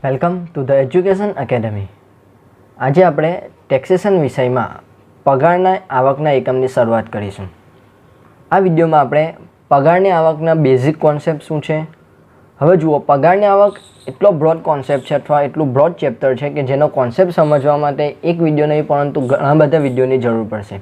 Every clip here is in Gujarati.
Welcome to the education academy. આજે આપણે ટેક્સેશન વિષયમાં પગારના આવકના એકમની શરૂઆત કરીશું। આ વિડીયોમાં આપણે પગારની આવકના બેઝિક કોન્સેપ્ટ શું છે। હવે જુઓ, પગારની આવક એટલો બ્રોડ કોન્સેપ્ટ છે અથવા એટલું બ્રોડ ચેપ્ટર છે કે જેનો કોન્સેપ્ટ સમજવા માટે એક વિડીયો નહીં પરંતુ ઘણા બધા વિડીયોની જરૂર પડશે।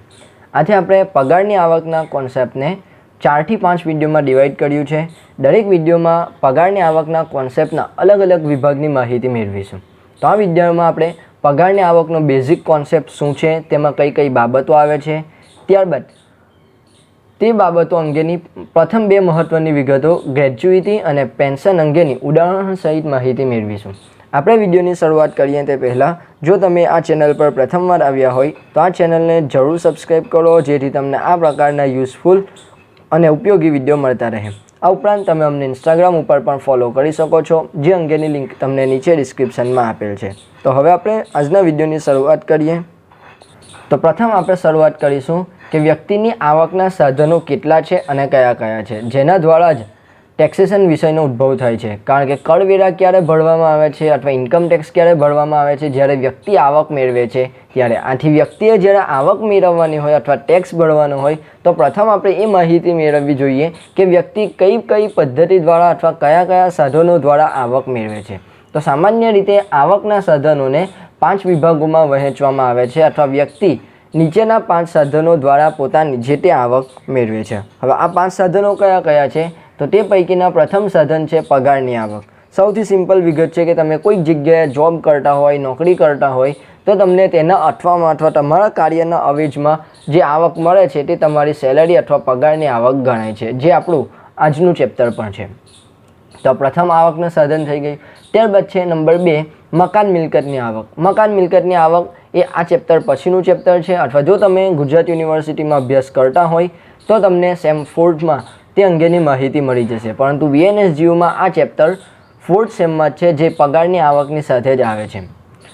આથી આપણે પગારની આવકના કોન્સેપ્ટને 4 થી 5 વિડીયોમાં ડિવાઈડ કર્યું છે। દરેક વિડીયોમાં પગારની આવકના કોન્સેપ્ટના અલગ અલગ વિભાગની માહિતી મેળવીશું। તો આ વિડીયોમાં આપણે પગારની આવકનો બેઝિક કોન્સેપ્ટ શું છે, તેમાં કઈ કઈ બાબતો આવે છે, ત્યારબાદ તે બાબતો અંગેની પ્રથમ 2 મહત્વની વિગતો ગ્રેચ્યુઇટી અને પેન્શન અંગેની ઉદાહરણ સહિત માહિતી મેળવીશું। આપણે વિડીયોની શરૂઆત કરીએ તે પહેલાં જો તમે આ ચેનલ પર પ્રથમવાર આવ્યા હોય તો આ ચેનલને જરૂર સબસ્ક્રાઈબ કરો, જેથી તમને આ પ્રકારના યુઝફુલ અને ઉપયોગી વિડીયો મળતા રહે। આ ઉપરાંત તમે અમને ઇન્સ્ટાગ્રામ ઉપર પણ ફોલો કરી શકો છો, જે અંગેની લિંક તમને નીચે ડિસ્ક્રિપ્શનમાં આપેલ છે। તો હવે આપણે આજના વિડીયોની શરૂઆત કરીએ। તો પ્રથમ આપણે શરૂઆત કરીશું કે વ્યક્તિની આવકના સાધનો કેટલા છે અને કયા કયા છે, જેના દ્વારા જ ટેક્સેશન વિષયનો ઉદ્ભવ થાય છે। કારણ કે કરવેરા ક્યારે ભરવામાં આવે છે અથવા ઇન્કમ ટેક્સ ક્યારે ભરવામાં આવે છે, જ્યારે વ્યક્તિ આવક મેળવે છે ત્યારે। આથી વ્યક્તિએ જ્યારે આવક મેળવવાની હોય અથવા ટેક્સ ભરવાનો હોય તો પ્રથમ આપણે એ માહિતી મેળવવી જોઈએ કે વ્યક્તિ કઈ કઈ પદ્ધતિ દ્વારા અથવા કયા કયા સાધનો દ્વારા આવક મેળવે છે। તો સામાન્ય રીતે આવકના સાધનોને 5 વિભાગોમાં વહેંચવામાં આવે છે અથવા વ્યક્તિ નીચેના 5 સાધનો દ્વારા પોતાની જે તે આવક મેળવે છે। હવે આ 5 સાધનો કયા કયા છે, તો તે પૈકીના પ્રથમ સાધન છે પગારની આવક। સૌથી સિમ્પલ વિગત છે કે તમે કોઈક જગ્યાએ જોબ કરતા હોય, નોકરી કરતા હોય તો તમને તેના અઠવામાં અથવા તમારા કાર્યના અવેજમાં જે આવક મળે છે તે તમારી સેલરી અથવા પગારની આવક ગણાય છે, જે આપણું આજનું ચેપ્ટર પણ છે। તો પ્રથમ આવકનું સાધન થઈ ગયું। ત્યારબાદ છે નંબર 2 મકાન મિલકતની આવક। મકાન મિલકતની આવક એ આ ચેપ્ટર પછીનું ચેપ્ટર છે, અથવા જો તમે ગુજરાત યુનિવર્સિટીમાં અભ્યાસ કરતા હોય તો તમને સેમ 4માં તે અંગેની માહિતી મળી જશે, પરંતુ VNSGUમાં આ ચેપ્ટર 4th સેમમાં છે, જે પગારની આવકની સાથે જ આવે છે।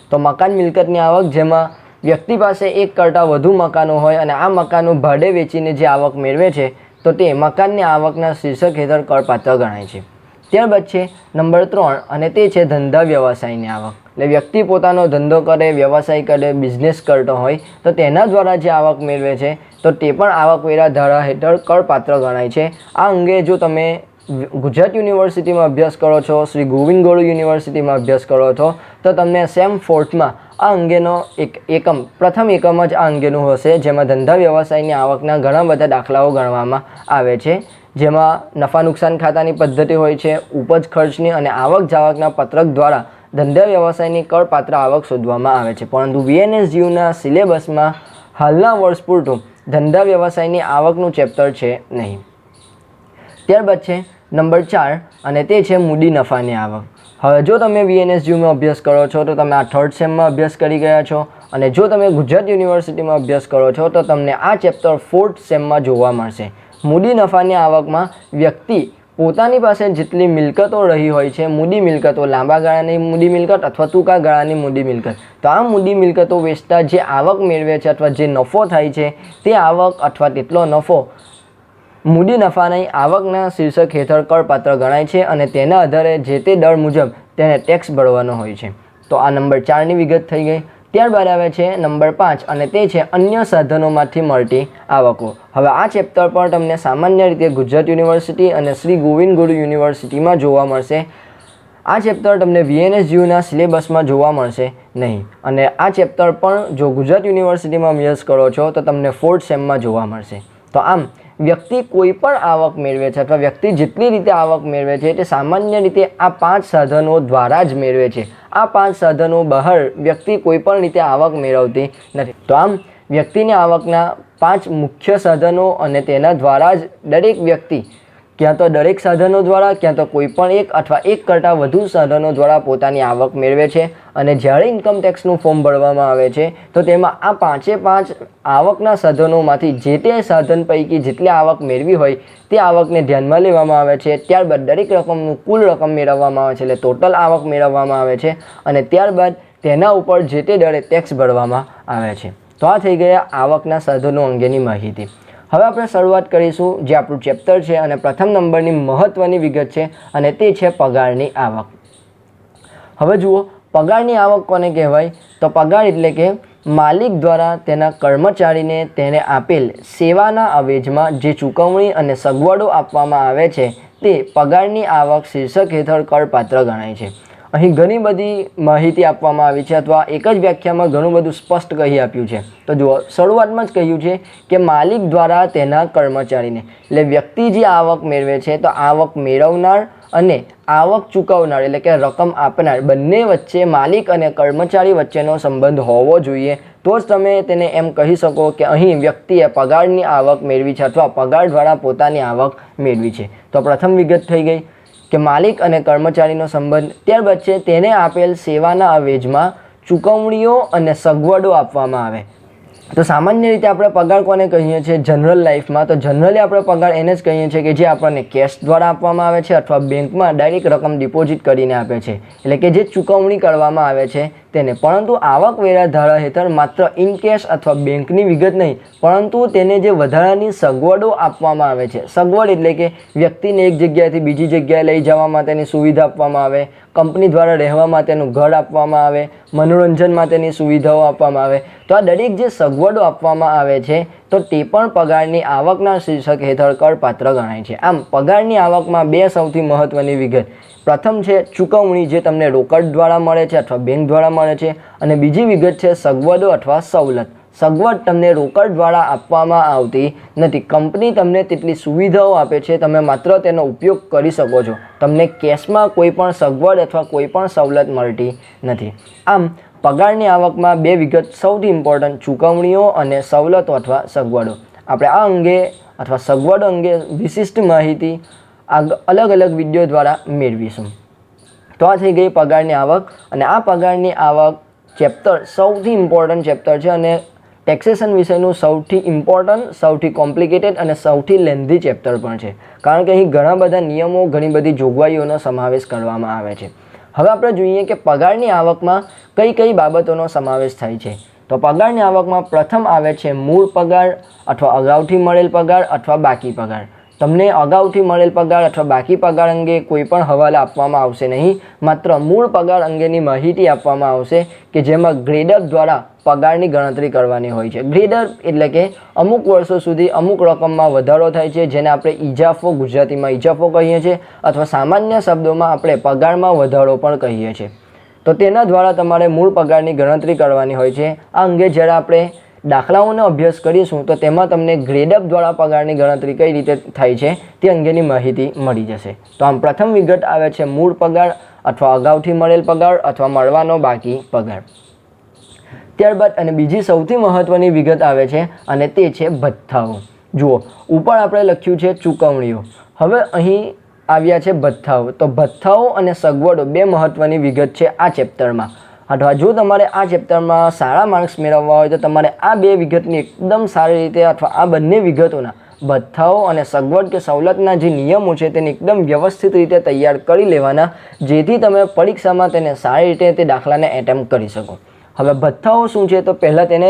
તો મકાન મિલકતની આવક, જેમાં વ્યક્તિ પાસે એક કરતાં વધુ મકાનો હોય અને આ મકાનો ભાડે વેચીને જે આવક મેળવે છે તો તે મકાનની આવકના શીર્ષક હેઠળ કરપાત્ર ગણાય છે। ત્યારબાદ છે નંબર 3 અને તે છે ધંધા વ્યવસાયની આવક। એટલે વ્યક્તિ પોતાનો ધંધો કરે, વ્યવસાય કરે, બિઝનેસ કરતો હોય તો તેના દ્વારા જે આવક મેળવે છે તો તે પણ આવકવેરા ધારા હેઠળ કરપાત્ર ગણાય છે। આ અંગે જો તમે ગુજરાત યુનિવર્સિટીમાં અભ્યાસ કરો છો, શ્રી ગોવિંદ ગુરુ યુનિવર્સિટીમાં અભ્યાસ કરો છો તો તમને સેમ 4માં આ અંગેનો પ્રથમ એકમ જ આ અંગેનું હશે, જેમાં ધંધા વ્યવસાયની આવકના ઘણા બધા દાખલાઓ ગણવામાં આવે છે, જેમાં નફા નુકસાન ખાતાની પદ્ધતિ હોય છે, ઉપજ ખર્ચની અને આવક જાવકના પત્રક દ્વારા ધંધા વ્યવસાયની કરપાત્ર આવક શોધવામાં આવે છે। પરંતુ VNSGUના સિલેબસમાં હાલના વર્ષ પૂરતું ધંધા વ્યવસાયની આવકનું ચેપ્ટર છે નહીં। ત્યારબાદ છે નંબર 4 અને તે છે મૂડી નફાની આવક। હવે જો તમે VNSGUમાં અભ્યાસ કરો છો તો તમે આ 3rd સેમમાં અભ્યાસ કરી ગયા છો, અને જો તમે ગુજરાત યુનિવર્સિટીમાં અભ્યાસ કરો છો તો તમને આ ચેપ્ટર 4th સેમમાં જોવા મળશે। મૂડી નફાની આવકમાં વ્યક્તિ પોતાની પાસે જેટલી મિલકતો રહી હોય છે, મૂડી મિલકતો, લાંબા ગાળાની મૂડી મિલકત અથવા ટૂંકા ગાળાની મૂડી મિલકત, તો આ મૂડી મિલકતો વેચતા જે આવક મેળવે છે અથવા જે નફો થાય છે તે આવક અથવા તેટલો નફો મૂડી નફાની આવકના શીર્ષક હેઠળ કરપાત્ર ગણાય છે અને તેના આધારે જે તે દર મુજબ તેને ટેક્સ ભરવાનો હોય છે। તો આ નંબર 4ની વિગત થઈ ગઈ। ત્યારબાદ આવે છે નંબર 5 અને તે છે અન્ય સાધનોમાંથી મળતી આવકો। હવે આ ચેપ્ટર પણ તમને સામાન્ય રીતે ગુજરાત યુનિવર્સિટી અને શ્રી ગોવિંદ ગુરુ યુનિવર્સિટીમાં જોવા મળશે। આ ચેપ્ટર તમને VNSGUના સિલેબસમાં જોવા મળશે નહીં, અને આ ચેપ્ટર પણ જો ગુજરાત યુનિવર્સિટીમાં અભ્યાસ કરો છો તો તમને 4th સેમમાં જોવા મળશે। તો આમ વ્યક્તિ કોઈ પણ આવક મેળવે છે અથવા વ્યક્તિ જેટલી રીતે આવક મેળવે છે તે સામાન્ય રીતે આ 5 સાધનો દ્વારા જ મેળવે છે। આ 5 સાધનો બહાર વ્યક્તિ કોઈ પણ રીતે આવક મેળવતી નથી। તો આમ વ્યક્તિની આવકના 5 મુખ્ય સાધનો અને તેના દ્વારા જ દરેક વ્યક્તિ ક્યાં તો દરેક સાધનો દ્વારા, ક્યાં તો કોઈ પણ એક અથવા એક કરતાં વધુ સાધનો દ્વારા પોતાની આવક મેળવે છે। અને જ્યારે ઇન્કમ ટેક્સનું ફોર્મ ભરવામાં આવે છે તો તેમાં આ 5 આવકના સાધનોમાંથી જે તે સાધન પૈકી જેટલી આવક મેળવી હોય તે આવકને ધ્યાનમાં લેવામાં આવે છે। ત્યારબાદ દરેક રકમનું કુલ રકમ મેળવવામાં આવે છે, એટલે ટોટલ આવક મેળવવામાં આવે છે, અને ત્યારબાદ તેના ઉપર જે તે દરે ટેક્સ ભરવામાં આવે છે। તો આ થઈ ગયા આવકના સાધનો અંગેની માહિતી। હવે આપણે શરૂઆત કરીશું જે આપણું ચેપ્ટર છે અને પ્રથમ નંબરની મહત્વની વિગત છે અને તે છે પગારની આવક। હવે જુઓ, પગારની આવક કોને કહેવાય? તો પગાર એટલે કે માલિક દ્વારા તેના કર્મચારીને તેને આપેલ સેવાના અવેજમાં જે ચૂકવણી અને સગવડો આપવામાં આવે છે તે પગારની આવક શીર્ષક હેઠળ કરપાત્ર ગણાય છે. અહીં ઘણી બધી માહિતી આપવામાં આવી છે અથવા એક જ વ્યાખ્યામાં ઘણું બધું સ્પષ્ટ કહી આપ્યું છે. તો જુઓ, શરૂઆતમાં જ કહ્યું છે કે માલિક દ્વારા તેના કર્મચારીને, એટલે વ્યક્તિ જે આવક મેળવે છે તો આવક મેળવનાર અને આવક ચૂકવનાર એટલે કે રકમ આપનાર બંને વચ્ચે માલિક અને કર્મચારી વચ્ચેનો સંબંધ હોવો જોઈએ. તો જ તમે તેને એમ કહી શકો કે અહીં વ્યક્તિએ પગારની આવક મેળવી છે અથવા પગાર દ્વારા પોતાની આવક મેળવી છે. તો પ્રથમ વિગત થઈ ગઈ કે માલિક અને કર્મચારીનો સંબંધ. ત્યારબાદ છે તેને આપેલ સેવાના અવેજમાં ચૂકવણીઓ અને સગવડો આપવામાં આવે. તો સામાન્ય રીતે આપણે પગાર કોને કહીએ છીએ જનરલ લાઈફમાં? તો જનરલી આપણે પગાર એને જ કહીએ છીએ કે જે આપણને કેશ દ્વારા આપવામાં આવે છે અથવા બેંકમાં ડાયરેક્ટ રકમ ડિપોઝિટ કરીને આપે છે, એટલે કે જે ચૂકવણી કરવામાં આવે છે તેને. પરંતુ આવકવેરા ધારા હેઠળ માત્ર ઇન કેશ અથવા બેંકની વિગત નહીં, પરંતુ તેને જે વધારાની સગવડો આપવામાં આવે છે. સગવડ એટલે કે વ્યક્તિને એક જગ્યાએથી બીજી જગ્યાએ લઈ જવા માટેની સુવિધા આપવામાં આવે, કંપની દ્વારા રહેવા માટેનું ઘર આપવામાં આવે, મનોરંજન માટેની સુવિધાઓ આપવામાં આવે. તો આ દરેક જે સગવડો આપવામાં આવે છે તો તે પણ પગારની આવકના શીર્ષક હેઠળ કરપાત્ર ગણાય છે. આમ પગારની આવકમાં બે સૌથી મહત્ત્વની વિગત. પ્રથમ છે ચૂકવણી, જે તમને રોકડ દ્વારા મળે છે અથવા બેંક દ્વારા મળે છે, અને બીજી વિગત છે સગવડો અથવા સવલત. સગવડ તમને રોકડ દ્વારા આપવામાં આવતી નથી. કંપની તમને તેટલી સુવિધાઓ આપે છે, તમે માત્ર તેનો ઉપયોગ કરી શકો છો. તમને કેશમાં કોઈ પણ સગવડ અથવા કોઈ પણ સવલત મળતી નથી. આમ પગારની આવકમાં બે વિગત સૌથી ઇમ્પોર્ટન્ટ, ચૂકવણીઓ અને સવલતો અથવા સગવડો. આપણે આ અંગે અથવા સગવડો અંગે વિશિષ્ટ માહિતી અલગ અલગ વિડીયો દ્વારા મેળવીશું. તો આ થઈ ગઈ પગારની આવક. અને આ પગારની આવક ચેપ્ટર સૌથી ઇમ્પોર્ટન્ટ ચેપ્ટર છે અને ટેક્સેશન વિષયનું સૌથી ઇમ્પોર્ટન્ટ, સૌથી કોમ્પ્લિકેટેડ અને સૌથી લેન્ધી ચેપ્ટર પણ છે, કારણ કે અહીં ઘણા બધા નિયમો, ઘણી બધી જોગવાઈઓનો સમાવેશ કરવામાં આવે છે. હવે આપણે જોઈએ કે પગારની આવકમાં કઈ કઈ બાબતોનો સમાવેશ થાય છે. તો પગારની આવકમાં પ્રથમ આવે છે મૂળ પગાર અથવા અગાઉથી મળેલ પગાર અથવા બાકી પગાર. તમને અગાઉથી મળેલ પગાર અથવા બાકી પગાર અંગે કોઈ પણ હવાલા આપવામાં આવશે નહીં, માત્ર મૂળ પગાર અંગેની માહિતી આપવામાં આવશે કે જેમાં ગ્રેડર દ્વારા પગારની ગણતરી કરવાની હોય છે. ગ્રેડર એટલે કે અમુક વર્ષો સુધી અમુક રકમમાં વધારો થાય છે, જેને આપણે ઇજાફો, ગુજરાતીમાં ઇજાફો કહીએ છીએ, અથવા સામાન્ય શબ્દોમાં આપણે પગારમાં વધારો પણ કહીએ છીએ. તો તેના દ્વારા તમારે મૂળ પગારની ગણતરી કરવાની હોય છે. આ અંગે જ્યારે આપણે દાખલાઓનો અભ્યાસ કરીશું તો તેમાં તમને ગ્રેડઅપ દ્વારા પગારની ગણતરી કઈ રીતે થાય છે તે અંગેની માહિતી મળી જશે. તો આમ પ્રથમ વિગત આવે છે મૂળ પગાર અથવા અગાઉથી મળેલ પગાર અથવા મળવાનો બાકી પગાર. ત્યારબાદ અને બીજી સૌથી મહત્ત્વની વિગત આવે છે અને તે છે ભથ્થાઓ. જુઓ, ઉપર આપણે લખ્યું છે ચૂકવણીઓ, હવે અહીં આવ્યા છે ભથ્થાઓ. તો ભથ્થાઓ અને સગવડો બે મહત્ત્વની વિગત છે આ ચેપ્ટરમાં. અથવા જો તમારે આ ચેપ્ટરમાં સારા માર્ક્સ મેળવવા હોય તો તમારે આ બે વિગતની એકદમ સારી રીતે અથવા આ બંને વિગતોના ભથ્થાઓ અને સગવડ કે સવલતના જે નિયમો છે તેને એકદમ વ્યવસ્થિત રીતે તૈયાર કરી લેવાના, જેથી તમે પરીક્ષામાં તેને સારી રીતે તે દાખલાને એટેમ્પ્ટ કરી શકો. હવે ભથ્થાઓ શું છે? તો પહેલાં તેને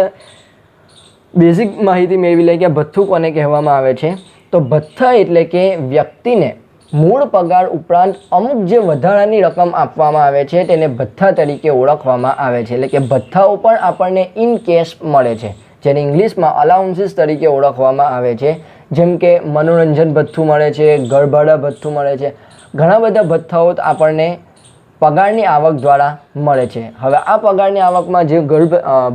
બેઝિક માહિતી મેળવી લઈએ કે ભથ્થું કોને કહેવામાં આવે છે. તો ભથ્થા એટલે કે વ્યક્તિને મૂળ પગાર ઉપરાંત અમુક જે વધારાની રકમ આપવામાં આવે છે તેને ભથ્થા તરીકે ઓળખવામાં આવે છે. એટલે કે ભથ્થાઓ પણ આપણને ઇન કેશ મળે છે, જેને ઇંગ્લિશમાં અલાઉન્સીસ તરીકે ઓળખવામાં આવે છે. જેમ કે મનોરંજન ભથ્થું મળે છે, ઘર ભાડા ભથ્થું મળે છે, ઘણા બધા ભથ્થાઓ આપણને પગારની આવક દ્વારા મળે છે. હવે આ પગારની આવકમાં જે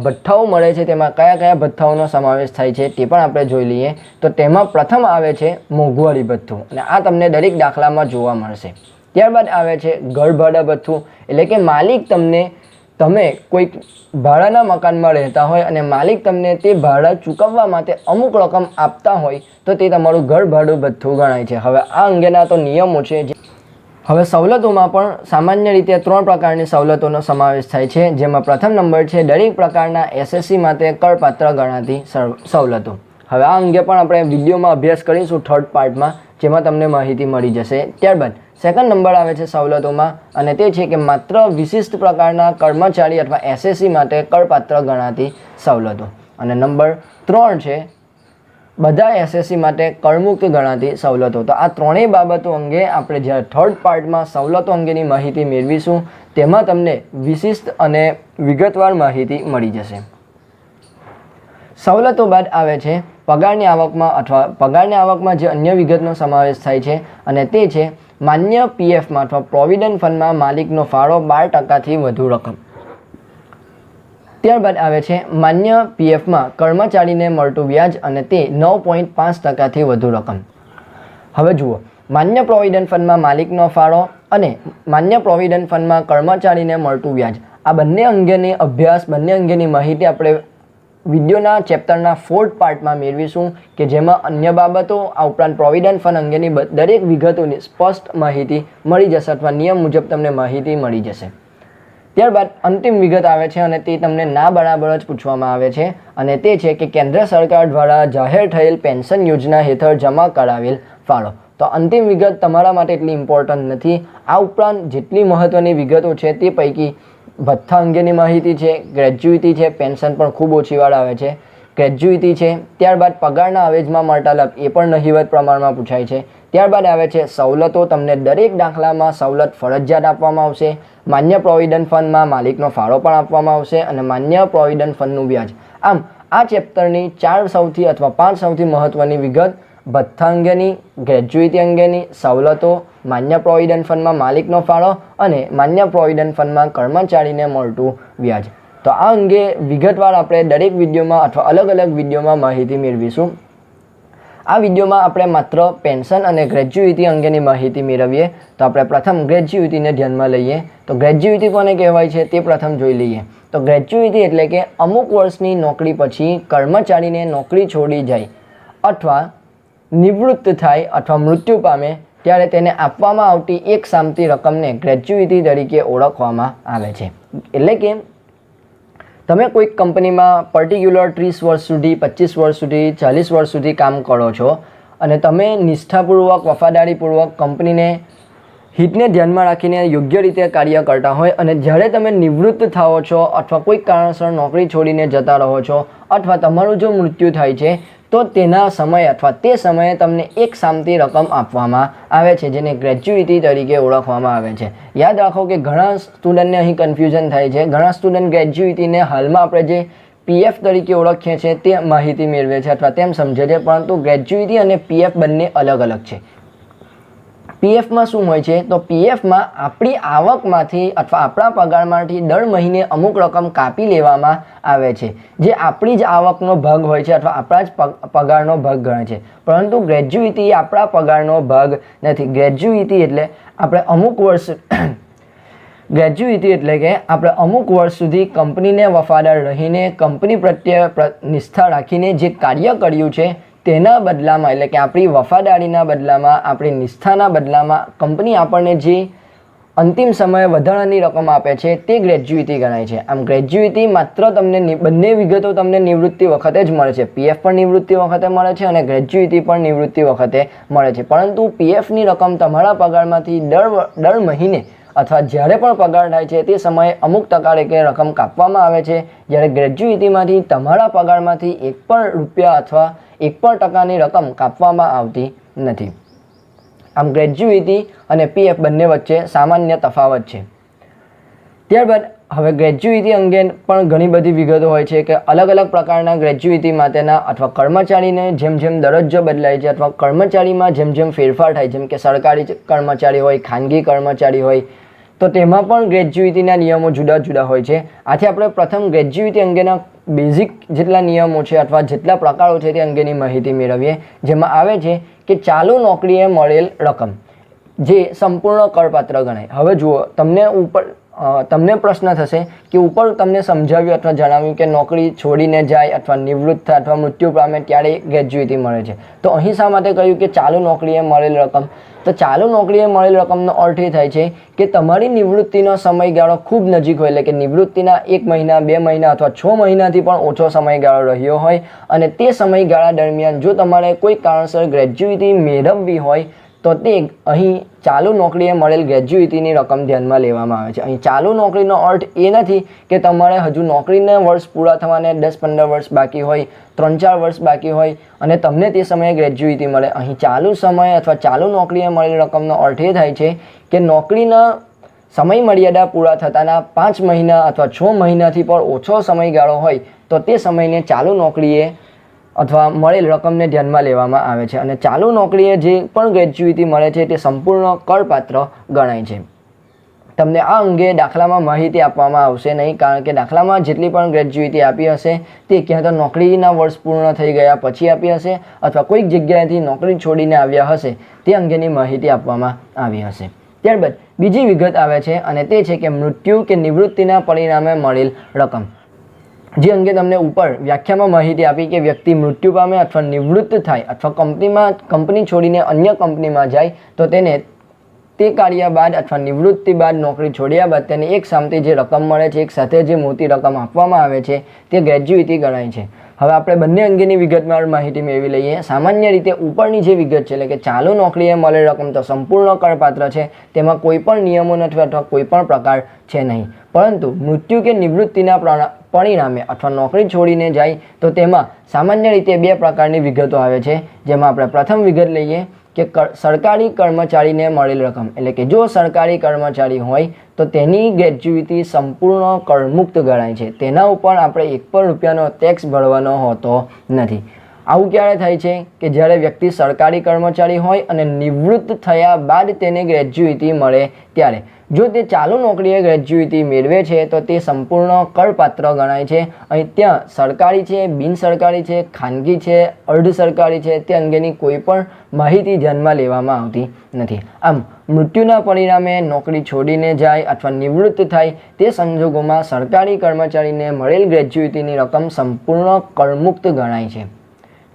ભથ્થાઓ મળે છે તેમાં કયા કયા ભથ્થાઓનો સમાવેશ થાય છે તે પણ આપણે જોઈ લઈએ. તો તેમાં પ્રથમ આવે છે મોંઘવારી ભથ્થું, અને આ તમને દરેક દાખલામાં જોવા મળશે. ત્યારબાદ આવે છે ઘર ભાડા ભથ્થું, એટલે કે માલિક તમે કોઈક ભાડાના મકાનમાં રહેતા હોય અને માલિક તમને તે ભાડા ચૂકવવા માટે અમુક રકમ આપતા હોય તો તે તમારું ઘર ભાડું ભથ્થું ગણાય છે. હવે આ અંગેના તો નિયમો છે. હવે સવલતોમાં પણ સામાન્ય રીતે 3 પ્રકારની સવલતોનો સમાવેશ થાય છે, જેમાં પ્રથમ નંબર છે દરેક પ્રકારના એસએસસી માટે કરપાત્ર ગણાતી સવલતો. હવે આ અંગે પણ આપણે વિડીયોમાં અભ્યાસ કરીશું થર્ડ પાર્ટમાં, જેમાં તમને માહિતી મળી જશે. ત્યારબાદ સેકન્ડ નંબર આવે છે સવલતોમાં, અને તે છે કે માત્ર વિશિષ્ટ પ્રકારના કર્મચારી અથવા એસએસસી માટે કરપાત્ર ગણાતી સવલતો. અને નંબર 3 છે બધા એસએસસી માટે કરમુક્ત ગણાતી સવલતો. તો આ ત્રણેય બાબતો અંગે આપણે જ્યારે થર્ડ પાર્ટમાં સવલતો અંગેની માહિતી મેળવીશું તેમાં તમને વિશિષ્ટ અને વિગતવાર માહિતી મળી જશે. સવલતો બાદ આવે છે પગારની આવકમાં અથવા પગારની આવકમાં જે અન્ય વિગતનો સમાવેશ થાય છે અને તે છે માન્ય પીએફમાં અથવા પ્રોવિડન્ટ ફંડમાં માલિકનો ફાળો 12%થી વધુ રકમ. ત્યારબાદ આવે છે માન્ય પીએફમાં કર્મચારીને મળતું વ્યાજ અને તે 9.5%થી વધુ રકમ. હવે જુઓ, માન્ય પ્રોવિડન્ટ ફંડમાં માલિકનો ફાળો અને માન્ય પ્રોવિડન્ટ ફંડમાં કર્મચારીને મળતું વ્યાજ, આ બંને અંગેની અભ્યાસ, બંને અંગેની માહિતી આપણે વિડીયોના ચેપ્ટરના 4th પાર્ટમાં મેળવીશું કે જેમાં અન્ય બાબતો આ ઉપરાંત પ્રોવિડન્ટ ફંડ અંગેની દરેક વિગતોની સ્પષ્ટ માહિતી મળી જશે અથવા નિયમ મુજબ તમને માહિતી મળી જશે. ત્યારબાદ અંતિમ વિગત આવે છે અને તે તમને ના બરાબર જ પૂછવામાં આવે છે અને તે છે કે કેન્દ્ર સરકાર દ્વારા જાહેર થયેલ પેન્શન યોજના હેઠળ જમા કરાવેલ ફાળો. તો અંતિમ વિગત તમારા માટે એટલી ઇમ્પોર્ટન્ટ નથી. આ ઉપરાંત જેટલી મહત્ત્વની વિગતો છે તે પૈકી ભથ્થા અંગેની માહિતી છે, ગ્રેજ્યુઇટી છે, પેન્શન પણ ખૂબ ઓછી વાર આવે છે, ગ્રેજ્યુઇટી છે, ત્યારબાદ પગારના અવેજમાં મળતા લાભ એ પણ નહિવત પ્રમાણમાં પૂછાય છે. ત્યારબાદ આવે છે સવલતો, તમને દરેક દાખલામાં સવલત ફરજિયાત આપવામાં આવશે. માન્ય પ્રોવિડન્ટ ફંડમાં માલિકનો ફાળો પણ આપવામાં આવશે અને માન્ય પ્રોવિડન્ટ ફંડનું વ્યાજ. આમ આ ચેપ્ટરની 4 સૌથી અથવા 5 સૌથી મહત્ત્વની વિગત ભથ્થા અંગેની, ગ્રેજ્યુઇટી અંગેની, સવલતો, માન્ય પ્રોવિડન્ટ ફંડમાં માલિકનો ફાળો અને માન્ય પ્રોવિડન્ટ ફંડમાં કર્મચારીને મળતું વ્યાજ. તો આ અંગે વિગતવાર આપણે દરેક વિડીયોમાં અથવા અલગ અલગ વિડીયોમાં માહિતી મેળવીશું. આ વિડીયોમાં આપણે માત્ર પેન્શન અને ગ્રેજ્યુઇટી અંગેની માહિતી મેળવીએ. તો આપણે પ્રથમ ગ્રેજ્યુઇટીને ધ્યાનમાં લઈએ. તો ગ્રેજ્યુઇટી કોને કહેવાય છે તે પ્રથમ જોઈ લઈએ. તો ગ્રેજ્યુઇટી એટલે કે અમુક વર્ષની નોકરી પછી કર્મચારીને નોકરી છોડી જાય અથવા નિવૃત્ત થાય અથવા મૃત્યુ પામે ત્યારે તેને આપવામાં આવતી એક સામતી રકમને ગ્રેજ્યુઇટી તરીકે ઓળખવામાં આવે છે. એટલે કે તમે કોઈક કંપનીમાં પર્ટિક્યુલર 30 વર્ષ સુધી, 25 વર્ષ સુધી, 40 વર્ષ સુધી કામ કરો છો અને તમે નિષ્ઠાપૂર્વક, વફાદારીપૂર્વક કંપનીને હિતને ધ્યાનમાં રાખીને યોગ્ય રીતે કાર્ય કરતા હોય અને જ્યારે તમે નિવૃત્ત થાઓ છો અથવા કોઈક કારણસર નોકરી છોડીને જતા રહો છો અથવા તમારું જો મૃત્યુ થાય છે તો તેના સમયે અથવા તે સમયે તમને એક સામતી રકમ આપવામાં આવે છે જેને ગ્રેજ્યુઇટી તરીકે ઓળખવામાં આવે છે. યાદ રાખો કે ઘણા સ્ટુડન્ટને અહીં કન્ફ્યુઝન થાય છે. ઘણા સ્ટુડન્ટ ગ્રેજ્યુઇટીને હાલમાં આપણે જે પીએફ તરીકે ઓળખીએ છીએ તે માહિતી મેળવે છે અથવા તેમ સમજે છે, પરંતુ ગ્રેજ્યુઇટી અને પીએફ બંને અલગ અલગ છે. પીએફમાં શું હોય છે? તો પીએફમાં આપણી આવકમાંથી અથવા આપણા પગારમાંથી દર મહિને અમુક રકમ કાપી લેવામાં આવે છે જે આપણી જ આવકનો ભાગ હોય છે અથવા આપણા જ પગારનો ભાગ ગણાય છે. પરંતુ ગ્રેજ્યુઇટી એ આપણા પગારનો ભાગ નથી. ગ્રેજ્યુઇટી એટલે આપણે ગ્રેજ્યુઇટી એટલે કે આપણે અમુક વર્ષ સુધી કંપનીને વફાદાર રહીને, કંપની પ્રત્યે નિષ્ઠા રાખીને જે કાર્ય કર્યું છે તેના બદલામાં, એટલે કે આપણી વફાદારીના બદલામાં, આપણી નિષ્ઠાના બદલામાં કંપની આપણને જે અંતિમ સમયે વધારાની રકમ આપે છે તે ગ્રેજ્યુઇટી ગણાય છે. આમ ગ્રેજ્યુઇટી માત્ર તમને બંને વિગતો તમને નિવૃત્તિ વખતે જ મળે છે. પીએફ પણ નિવૃત્તિ વખતે મળે છે અને ગ્રેજ્યુઇટી પણ નિવૃત્તિ વખતે મળે છે. પરંતુ પીએફની રકમ તમારા પગારમાંથી દર મહિને અથવા જ્યારે પણ પગાર થાય છે તે સમયે અમુક ટકા રકમ કાપવામાં આવે છે, જ્યારે ગ્રેજ્યુઇટીમાંથી તમારા પગારમાંથી 1 પણ રૂપિયા અથવા 1 પણ ટકાની રકમ કાપવામાં આવતી નથી. આમ ગ્રેજ્યુઇટી અને પીએફ બંને વચ્ચે સામાન્ય તફાવત છે. ત્યારબાદ હવે ગ્રેજ્યુઇટી અંગે પણ ઘણી બધી વિગતો હોય છે કે અલગ અલગ પ્રકારના ગ્રેજ્યુઇટી માટેના અથવા કર્મચારીને જેમ જેમ દરજ્જો બદલાય છે અથવા કર્મચારીમાં જેમ જેમ ફેરફાર થાય, જેમ કે સરકારી કર્મચારી હોય, ખાનગી કર્મચારી હોય, તો તેમાં પણ ગ્રેજ્યુઇટીના નિયમો જુદા જુદા હોય છે. આથી આપણે પ્રથમ ગ્રેજ્યુઇટી અંગેના બેઝિક જેટલા નિયમો છે અથવા જેટલા પ્રકારો છે તે અંગેની માહિતી મેળવીએ. જેમાં આવે છે કે ચાલુ નોકરીએ મળેલ રકમ જે સંપૂર્ણ કરપાત્ર ગણાય. હવે જુઓ, તમને પ્રશ્ન થશે કે ઉપર તમને સમજાવ્યું અથવા જણાવ્યું કે નોકરી છોડીને જાય અથવા નિવૃત્ત થાય અથવા મૃત્યુ પામે ત્યારે ગ્રેજ્યુઇટી મળે છે. તો અહીં શા માટે કહ્યું કે ચાલુ નોકરીએ મળેલ રકમ? તો ચાલુ નોકરીએ મળેલ રકમનો અર્થ એ થાય છે કે તમારી નિવૃત્તિનો સમયગાળો ખૂબ નજીક હોય, એટલે કે નિવૃત્તિના 1 મહિના, 2 મહિના અથવા 6 મહિનાથી પણ ઓછો સમયગાળો રહ્યો હોય અને તે સમયગાળા દરમિયાન જો તમારે કોઈ કારણસર ગ્રેજ્યુઇટી મેળવવી હોય તો તે અહીં ચાલુ નોકરીએ મળેલ ગ્રેજ્યુઇટીની રકમ ધ્યાનમાં લેવામાં આવે છે. અહીં ચાલુ નોકરીનો અર્થ એ નથી કે તમારે હજુ નોકરીના વર્ષ પૂરા થવાને 10-15 વર્ષ બાકી હોય, 3-4 વર્ષ બાકી હોય અને તમને તે સમયે ગ્રેજ્યુઇટી મળે. અહીં ચાલુ સમય અથવા ચાલુ નોકરીએ મળેલ રકમનો અર્થ એ થાય છે કે નોકરીના સમય મર્યાદા પૂરા થતાના 5 મહિના અથવા 6 મહિનાથી પણ ઓછો સમયગાળો હોય તો તે સમયને ચાલુ નોકરીએ અથવા મળેલ રકમને ધ્યાનમાં લેવામાં આવે છે. અને ચાલુ નોકરીએ જે પણ ગ્રેજ્યુઇટી મળે છે તે સંપૂર્ણ કરપાત્ર ગણાય છે. તમને આ અંગે દાખલામાં માહિતી આપવામાં આવશે નહીં, કારણ કે દાખલામાં જેટલી પણ ગ્રેજ્યુઇટી આપી હશે તે ક્યાં તો નોકરીના વર્ષ પૂર્ણ થઈ ગયા પછી આપી હશે અથવા કોઈક જગ્યાએથી નોકરી છોડીને આવ્યા હશે તે અંગેની માહિતી આપવામાં આવી હશે. ત્યારબાદ બીજી વિગત આવે છે અને તે છે કે મૃત્યુ કે નિવૃત્તિના પરિણામે મળેલ રકમ. જે અંગે તમને ઉપર વ્યાખ્યામાં માહિતી આપી કે વ્યક્તિ મૃત્યુ પામે અથવા નિવૃત્ત થાય અથવા કંપની છોડીને અન્ય કંપનીમાં જાય તો તેને તે કાર્ય બાદ અથવા નિવૃત્તિ બાદ નોકરી છોડ્યા બાદ તેને એક સામથી જે રકમ મળે છે, એક સાથે જે મોટી રકમ આપવામાં આવે છે તે ગ્રેજ્યુઇટી ગણાય છે. હવે આપણે બંને અંગેની વિગતવાર માહિતી મેળવી લઈએ. સામાન્ય રીતે ઉપરની જે વિગત છે એટલે કે ચાલુ નોકરીએ મળેલ રકમ તો સંપૂર્ણ કરપાત્ર છે, તેમાં કોઈ પણ નિયમો નથી અથવા કોઈ પણ પ્રકાર છે નહીં. પરંતુ મૃત્યુ કે નિવૃત્તિના પરિણામે અથવા નોકરી છોડીને જાય તો તેમાં સામાન્ય રીતે 2 પ્રકારની વિગતો આવે છે. જેમાં આપણે પ્રથમ વિગત લઈએ કે સરકારી કર્મચારીને મળેલ રકમ, એટલે કે જો સરકારી કર્મચારી હોય તો તેની ગ્રેજ્યુઇટી સંપૂર્ણ કરમુક્ત ગણાય છે. તેના ઉપર આપણે 1 પણ રૂપિયાનો ટેક્સ ભરવાનો હોતો નથી. આવું ક્યારે થાય છે કે જ્યારે વ્યક્તિ સરકારી કર્મચારી હોય અને નિવૃત્ત થયા બાદ તેને ગ્રેજ્યુઇટી મળે ત્યારે. જો તે ચાલુ નોકરીએ ગ્રેજ્યુઇટી મેળવે છે તો તે સંપૂર્ણ કરપાત્ર ગણાય છે. અહીં ત્યાં સરકારી છે, બિનસરકારી છે, ખાનગી છે, અર્ધ સરકારી છે તે અંગેની કોઈ પણ માહિતી ધ્યાનમાં લેવામાં આવતી નથી. આમ મૃત્યુના પરિણામે નોકરી છોડીને જાય અથવા નિવૃત્ત થાય તે સંજોગોમાં સરકારી કર્મચારીને મળેલ ગ્રેજ્યુઇટીની રકમ સંપૂર્ણ કરમુક્ત ગણાય છે.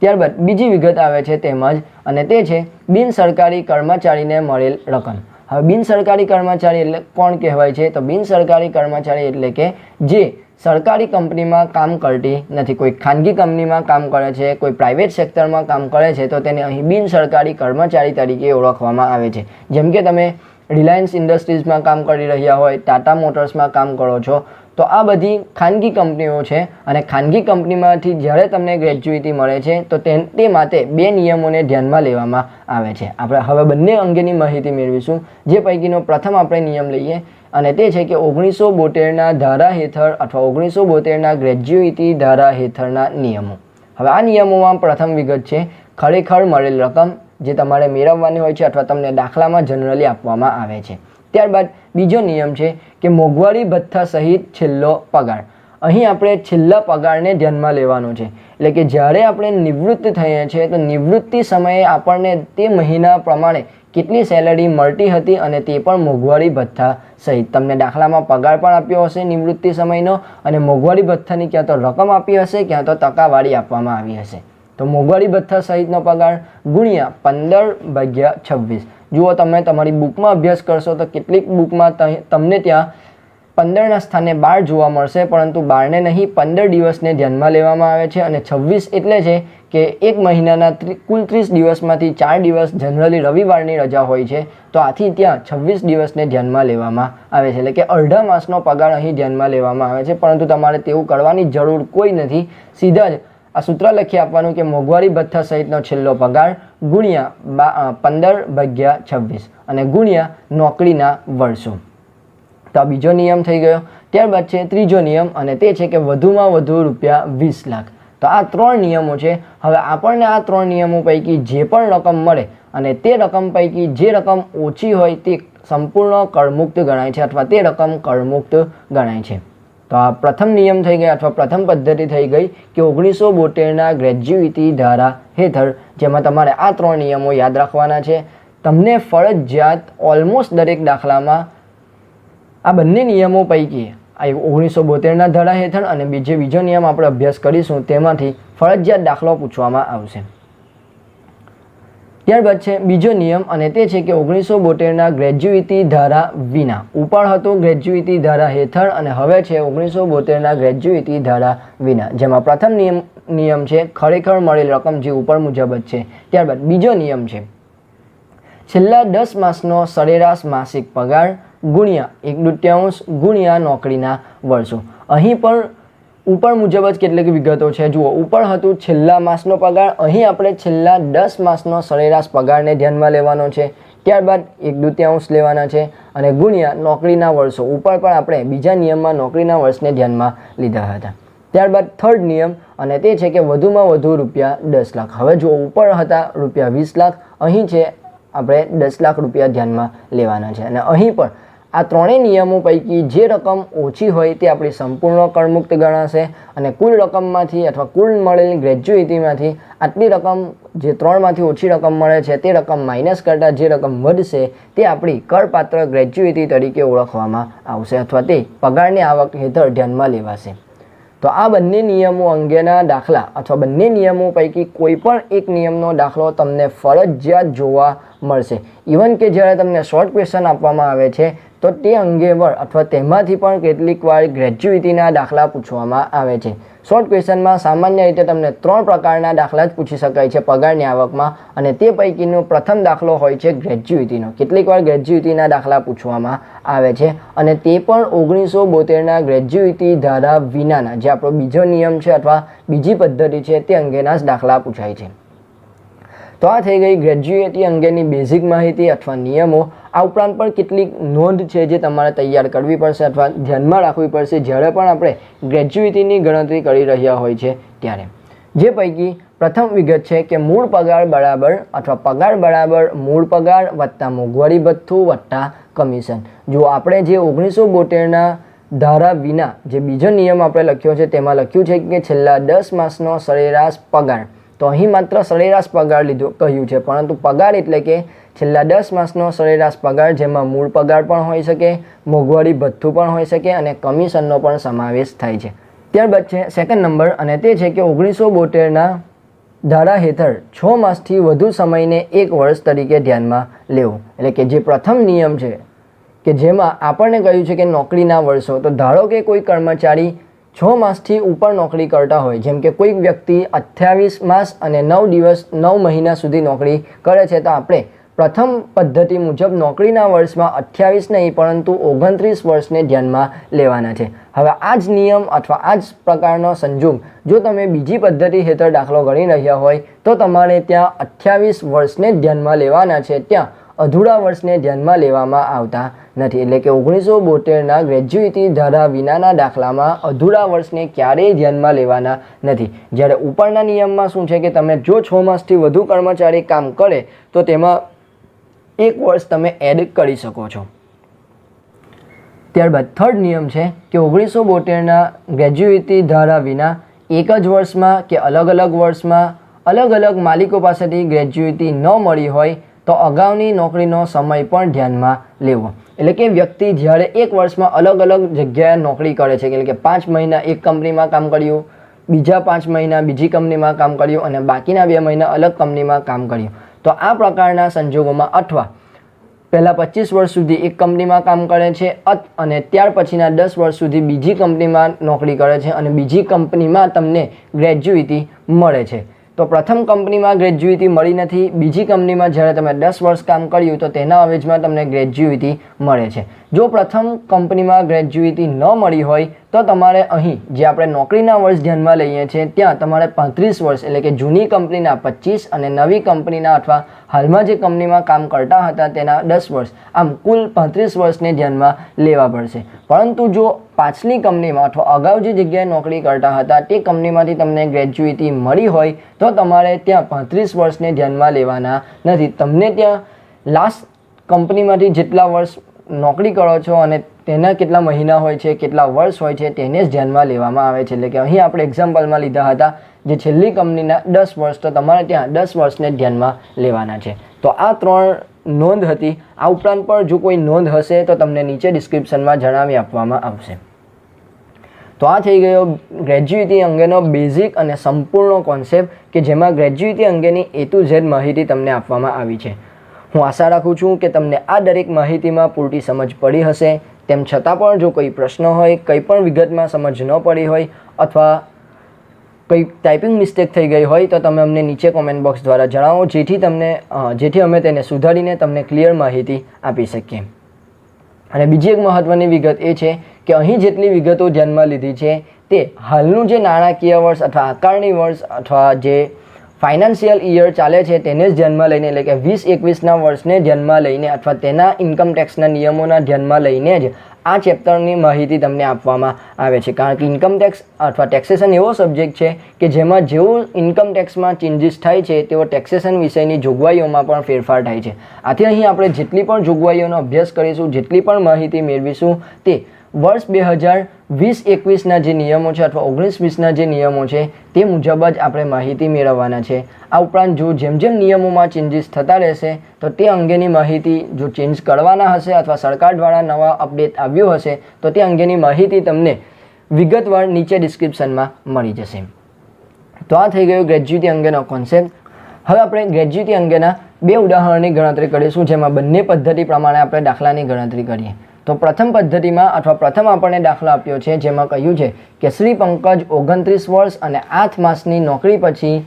ત્યારબાદ બીજી વિગત આવે છે તેમજ અને તે છે બિનસરકારી કર્મચારીને મળેલ રકમ. હવે બિનસરકારી કર્મચારી એટલે કોણ કહેવાય છે? તો બિનસરકારી કર્મચારી એટલે કે જે સરકારી કંપનીમાં કામ કરતી નથી, કોઈ ખાનગી કંપનીમાં કામ કરે છે, કોઈ પ્રાઇવેટ સેક્ટરમાં કામ કરે છે તો તેને અહીં બિનસરકારી કર્મચારી તરીકે ઓળખવામાં આવે છે. જેમ કે તમે રિલાયન્સ ઇન્ડસ્ટ્રીઝમાં કામ કરી રહ્યા હોય, ટાટા મોટર્સમાં કામ કરો છો તો આ બધી ખાનગી કંપનીઓ છે અને ખાનગી કંપનીમાંથી જ્યારે તમને ગ્રેજ્યુઇટી મળે છે તો તે માટે 2 નિયમોને ધ્યાનમાં લેવામાં આવે છે. આપણે હવે બંને અંગેની માહિતી મેળવીશું. જે પૈકીનો પ્રથમ આપણે નિયમ લઈએ અને તે છે કે 1972ના ધારા હેઠળ અથવા 1972ના ગ્રેજ્યુઇટી ધારા હેઠળના નિયમો. હવે આ નિયમોમાં પ્રથમ વિગત છે ખરેખર મળેલ રકમ, જે તમારે મેળવવાની હોય છે અથવા તમને દાખલામાં જનરલી આપવામાં આવે છે. ત્યારબાદ બીજો નિયમ છે કે મોંઘવારી ભથ્થા સહિત છેલ્લો પગાર. અહીં આપણે છેલ્લા પગારને ધ્યાનમાં લેવાનો છે. એટલે કે જ્યારે આપણે નિવૃત્ત થઈએ છીએ તો નિવૃત્તિ સમયે આપણને તે મહિના પ્રમાણે કેટલી સેલરી મળતી હતી અને તે પણ મોંઘવારી ભથ્થા સહિત. તમને દાખલામાં પગાર પણ આપ્યો હશે નિવૃત્તિ સમયનો અને મોંઘવારી ભથ્થાની ક્યાં તો રકમ આપી હશે, ક્યાં તો ટકાવારી આપવામાં આવી હશે. તો મોંઘવારી ભથ્થા સહિતનો પગાર ગુણ્યા 15/26. જુઓ તમે તમારી બુકમાં અભ્યાસ કરશો તો કેટલીક બુકમાં તમને ત્યાં 15ના સ્થાને 12 જોવા મળશે, પરંતુ 12ને નહીં 15 દિવસને ધ્યાનમાં લેવામાં આવે છે. અને 26 એટલે છે કે એક મહિનાના કુલ 30 દિવસમાંથી 4 દિવસ જનરલી રવિવારની રજા હોય છે, તો આથી ત્યાં 26 દિવસને ધ્યાનમાં લેવામાં આવે છે. એટલે કે અડધા માસનો પગાર અહીં ધ્યાનમાં લેવામાં આવે છે, પરંતુ તમારે તેવું કરવાની જરૂર કોઈ નથી. સીધા જ આ સૂત્ર લખી આપવાનું કે મોંઘવારી ભથ્થા સહિતનો છેલ્લો પગાર ગુણ્યા 15/26 અને ગુણ્યા નોકરીના વર્ષો. તો આ બીજો નિયમ થઈ ગયો. ત્યારબાદ છે ત્રીજો નિયમ અને તે છે કે વધુમાં વધુ રૂપિયા 20 લાખ. તો આ 3 નિયમો છે. હવે આપણને આ 3 નિયમો પૈકી જે પણ રકમ મળે અને તે રકમ પૈકી જે રકમ ઓછી હોય તે સંપૂર્ણ કરમુક્ત ગણાય છે અથવા તે રકમ કરમુક્ત ગણાય છે. તો આ પ્રથમ નિયમ થઈ ગયા અથવા પ્રથમ પદ્ધતિ થઈ ગઈ કે 1972ના ગ્રેજ્યુઇટી ધારા હેઠળ, જેમાં તમારે આ 3 નિયમો યાદ રાખવાના છે. તમને ફરજિયાત ઓલમોસ્ટ દરેક દાખલામાં આ બંને નિયમો પૈકી આ 1972ના ધારા હેઠળ અને બીજો નિયમ આપણે અભ્યાસ કરીશું તેમાંથી ફરજિયાત દાખલો પૂછવામાં આવશે. ત્યારબાદ છે બીજો નિયમ અને તે છે કે 1972ના ગ્રેજ્યુઇટી ધારા વિના. ઉપર હતો ગ્રેજ્યુઇટી ધારા હેઠળ અને હવે છે 1972ના ગ્રેજ્યુઇટી ધારા વિના, જેમાં પ્રથમ નિયમ છે ખરેખર મળેલ રકમ, જે ઉપર મુજબ જ છે. ત્યારબાદ બીજો નિયમ છે છેલ્લા 10 માસનો સરેરાશ માસિક પગાર ગુણ્યા 1/2 ગુણ્યા નોકરીના વર્ષો. અહીં પણ ઉપર મુજબ જ કેટલીક વિગતો છે. જુઓ, ઉપર હતું છેલ્લા માસનો પગાર, અહીં આપણે છેલ્લા 10 માસનો સરેરાશ પગારને ધ્યાનમાં લેવાનો છે. ત્યારબાદ 1/2 લેવાના છે અને ગુણ્યા નોકરીના વર્ષો. ઉપર પણ આપણે બીજા નિયમમાં નોકરીના વર્ષને ધ્યાનમાં લીધા હતા. ત્યારબાદ થર્ડ નિયમ, અને તે છે કે વધુમાં વધુ રૂપિયા 10 લાખ. હવે જો ઉપર હતા રૂપિયા 20 લાખ, અહીં છે આપણે 10 લાખ રૂપિયા ધ્યાનમાં લેવાના છે. અને અહીં પણ આ ત્રણેય નિયમો પૈકી જે રકમ ઓછી હોય તે આપણી સંપૂર્ણ કરમુક્ત ગણાશે અને કુલ રકમમાંથી અથવા કુલ મળેલી ગ્રેજ્યુએટીમાંથી આટલી રકમ જે ત્રણમાંથી ઓછી રકમ મળે છે તે રકમ માઇનસ કરતાં જે રકમ વધશે તે આપણી કરપાત્ર ગ્રેજ્યુએટી તરીકે ઓળખવામાં આવશે અથવા તે પગારની આવક હેઠળ ધ્યાનમાં લેવાશે. તો આ બંને નિયમો અંગેના દાખલા અથવા બંને નિયમો પૈકી કોઈ પણ એક નિયમનો દાખલો તમને ફરજિયાત જોવા મળશે. ઇવન કે જ્યારે તમને શોર્ટ ક્વેશ્ચન આપવામાં આવે છે તો તે અંગે પણ અથવા તેમાંથી પણ કેટલીક વાર ગ્રેજ્યુએટીના દાખલા પૂછવામાં આવે છે. શોર્ટ ક્વેશ્ચનમાં સામાન્ય રીતે તમને 3 પ્રકારના દાખલા જ પૂછી શકાય છે પગારની આવકમાં, અને તે પૈકીનો પ્રથમ દાખલો હોય છે ગ્રેજ્યુએટીનો. કેટલીક વાર ગ્રેજ્યુએટીના દાખલા પૂછવામાં આવે છે અને તે પણ 1972ના ગ્રેજ્યુએટી ધારા વિનાના, જે આપણો બીજો નિયમ છે અથવા બીજી પદ્ધતિ છે તે અંગેના જ દાખલા પૂછાય છે. તો આ થઈ ગઈ ગ્રેજ્યુએટી અંગેની બેઝિક માહિતી અથવા નિયમો. આ ઉપરાંત પણ કેટલીક નોંધ છે જે તમારે તૈયાર કરવી પડશે અથવા ધ્યાનમાં રાખવી પડશે જ્યારે પણ આપણે ગ્રેજ્યુએટીની ગણતરી કરી રહ્યા હોય છે ત્યારે. જે પૈકી પ્રથમ વિગત છે કે મૂળ પગાર બરાબર અથવા પગાર બરાબર મૂળ પગાર વત્તા મોંઘવારી ભથ્થું વત્તા કમિશન. જો આપણે જે 1972ના ધારા વિના જે બીજો નિયમ આપણે લખ્યો છે તેમાં લખ્યું છે કે છેલ્લા 10 માસનો સરેરાશ પગાર, તો અહીં માત્ર સરેરાશ પગાર કહ્યું છે, પરંતુ પગાર એટલે કે છેલ્લા 10 માસનો સરેરાશ પગાર, જેમાં મૂળ પગાર પણ હોઈ શકે, મોંઘવારી ભથ્થું પણ હોઈ શકે અને કમિશનનો પણ સમાવેશ થાય છે. ત્યારબાદ છે સેકન્ડ નંબર, અને તે છે કે 1972ના ધારા હેઠળ 6 માસથી વધુ સમયને 1 વર્ષ તરીકે ધ્યાનમાં લેવું. એટલે કે જે પ્રથમ નિયમ છે કે જેમાં આપણને કહ્યું છે કે નોકરીના વર્ષો, તો ધારો કે કોઈ કર્મચારી 6 માસથી ઉપર નોકરી કરતા હોય, જેમ કે કોઈક વ્યક્તિ 28 માસ અને 9 દિવસ 9 મહિના સુધી નોકરી કરે છે, તો આપણે પ્રથમ પદ્ધતિ મુજબ નોકરીના વર્ષમાં 28 નહીં પરંતુ 29 વર્ષને ધ્યાનમાં લેવાના છે. હવે આ જ નિયમ અથવા આ જ પ્રકારનો સંજોગ જો તમે બીજી પદ્ધતિ હેઠળ દાખલો ગણી રહ્યા હોય તો તમારે ત્યાં 28 વર્ષને જ ધ્યાનમાં લેવાના છે, ત્યાં અધૂરા વર્ષને ધ્યાનમાં લેવામાં આવતા નથી. એટલે કે 1972ના ગ્રેજ્યુએટી ધારા વિનાના દાખલામાં અધૂરા વર્ષને ક્યારેય ધ્યાનમાં લેવાના નથી. જ્યારે ઉપરના નિયમમાં શું છે કે તમે જો 6 માસથી વધુ કર્મચારી કામ કરે તો તેમાં 1 વર્ષ તમે એડ કરી શકો છો. ત્યારબાદ થર્ડ નિયમ છે કે 1972ના ગ્રેજ્યુએટી ધારા વિના એક જ વર્ષમાં કે અલગ અલગ વર્ષમાં અલગ અલગ માલિકો પાસેથી ગ્રેજ્યુએટી ન મળી હોય તો અગાઉની નોકરીનો સમય પણ ધ્યાનમાં લેવો. એટલે કે વ્યક્તિ જ્યારે 1 વર્ષમાં અલગ અલગ જગ્યાએ નોકરી કરે છે, એટલે કે 5 મહિના એક કંપનીમાં કામ કર્યું, બીજા 5 મહિના બીજી કંપનીમાં કામ કર્યું અને બાકીના 2 મહિના અલગ કંપનીમાં કામ કર્યું, તો આ પ્રકારના સંજોગોમાં અથવા પહેલાં 25 વર્ષ સુધી એક કંપનીમાં કામ કરે છે અને ત્યાર પછીના 10 વર્ષ સુધી બીજી કંપનીમાં નોકરી કરે છે અને બીજી કંપનીમાં તમને ગ્રેજ્યુએટી મળે છે. તો પ્રથમ કંપનીમાં ગ્રેજ્યુએટી મળી નથી, બીજી કંપનીમાં જ્યારે તમે 10 વર્ષ કામ કર્યું તો તેના અવેજમાં તમને ગ્રેજ્યુએટી મળે છે. જો પ્રથમ કંપનીમાં ગ્રેજ્યુએટી ન મળી હોય તો તમારે અહીં જે આપણે નોકરીના વર્ષ ધ્યાનમાં લઈએ છીએ ત્યાં તમારે 35 વર્ષ એટલે કે જૂની કંપનીના 25 અને નવી કંપનીના અથવા હાલમાં જે કંપનીમાં કામ કરતા હતા તેના 10 વર્ષ, આમ કુલ 35 વર્ષને ધ્યાનમાં લેવા પડશે. પરંતુ જો પાછલી કંપનીમાં અથવા અગાઉ જે જગ્યાએ નોકરી કરતા હતા તે કંપનીમાંથી તમને ગ્રેજ્યુએટી મળી હોય તો તમારે ત્યાં 35 વર્ષને ધ્યાનમાં લેવાના નથી. તમને ત્યાં લાસ્ટ કંપનીમાંથી જેટલા વર્ષ નોકરી કરો છો અને તેના કેટલા મહિના હોય છે, કેટલા વર્ષ હોય છે તેને જ ધ્યાનમાં લેવામાં આવે છે. એટલે કે અહીં આપણે એક્ઝામ્પલમાં લીધા હતા જે છેલ્લી કંપનીના 10 વર્ષ, તો તમારે ત્યાં 10 વર્ષને ધ્યાનમાં લેવાના છે. તો આ 3 નોંધ હતી. આ ઉપરાંત પણ જો કોઈ નોંધ હશે તો તમને નીચે ડિસ્ક્રિપ્શનમાં જણાવી આપવામાં આવશે. તો આ થઈ ગયો ગ્રેજ્યુએટી અંગેનો બેઝિક અને સંપૂર્ણ કોન્સેપ્ટ કે જેમાં ગ્રેજ્યુએટી અંગેની A to Z માહિતી તમને આપવામાં આવી છે. હું આશા રાખું છું કે તમને આ દરેક માહિતીમાં પૂરતી સમજ પડી હશે. તેમ છતાં પણ જો કોઈ પ્રશ્ન હોય, કંઈ પણ વિગતમાં સમજ ન પડી હોય અથવા કંઈ ટાઈપિંગ મિસ્ટેક થઈ ગઈ હોય તો તમે અમને નીચે કોમેન્ટ બોક્સ દ્વારા જણાવો, જેથી અમે તેને સુધારીને તમને ક્લિયર માહિતી આપી શકીએ. અને બીજી એક મહત્ત્વની વિગત એ છે કે અહીં જેટલી વિગતો ધ્યાનમાં લીધી છે તે હાલનું જે નાણાકીય વર્ષ અથવા આકારણી વર્ષ અથવા જે ફાઇનાન્શિયલ યર ચાલે છે તેને જ ધ્યાનમાં લઈને, એટલે કે 2021ના વર્ષને ધ્યાનમાં લઈને અથવા તેના ઇન્કમ ટેક્સના નિયમોના ધ્યાનમાં લઈને જ આ ચેપ્ટરની માહિતી તમને આપવામાં આવે છે. કારણ કે ઇન્કમ ટેક્સ અથવા ટેક્સેશન એવો સબ્જેક્ટ છે કે જેમાં જેવું ઇન્કમ ટેક્સમાં ચેન્જીસ થાય છે તેવો ટેક્સેશન વિષયની જોગવાઈઓમાં પણ ફેરફાર થાય છે. આથી અહીં આપણે જેટલી પણ જોગવાઈઓનો અભ્યાસ કરીશું, જેટલી પણ માહિતી મેળવીશું તે વર્ષ 2020-21ના જે નિયમો છે અથવા 19-20ના જે નિયમો છે તે મુજબ જ આપણે માહિતી મેળવવાના છે. આ ઉપરાંત જો જેમ જેમ નિયમોમાં ચેન્જીસ થતા રહેશે તો તે અંગેની માહિતી જો ચેન્જ કરવાના હશે અથવા સરકાર દ્વારા નવા અપડેટ આવ્યું હશે તો તે અંગેની માહિતી તમને વિગતવાર નીચે ડિસ્ક્રિપ્શનમાં મળી જશે. તો આ થઈ ગયું ગ્રેજ્યુટી અંગેનો કોન્સેપ્ટ. હવે આપણે ગ્રેજ્યુટી અંગેના 2 ઉદાહરણની ગણતરી કરીશું, જેમાં બંને પદ્ધતિ પ્રમાણે આપણે દાખલાની ગણતરી કરીએ. તો પ્રથમ પદ્ધતિમાં અથવા પ્રથમ આપણને દાખલો આપ્યો છે જેમાં કહ્યું છે કે શ્રી પંકજ 29 વર્ષ અને 8 માસની નોકરી પછી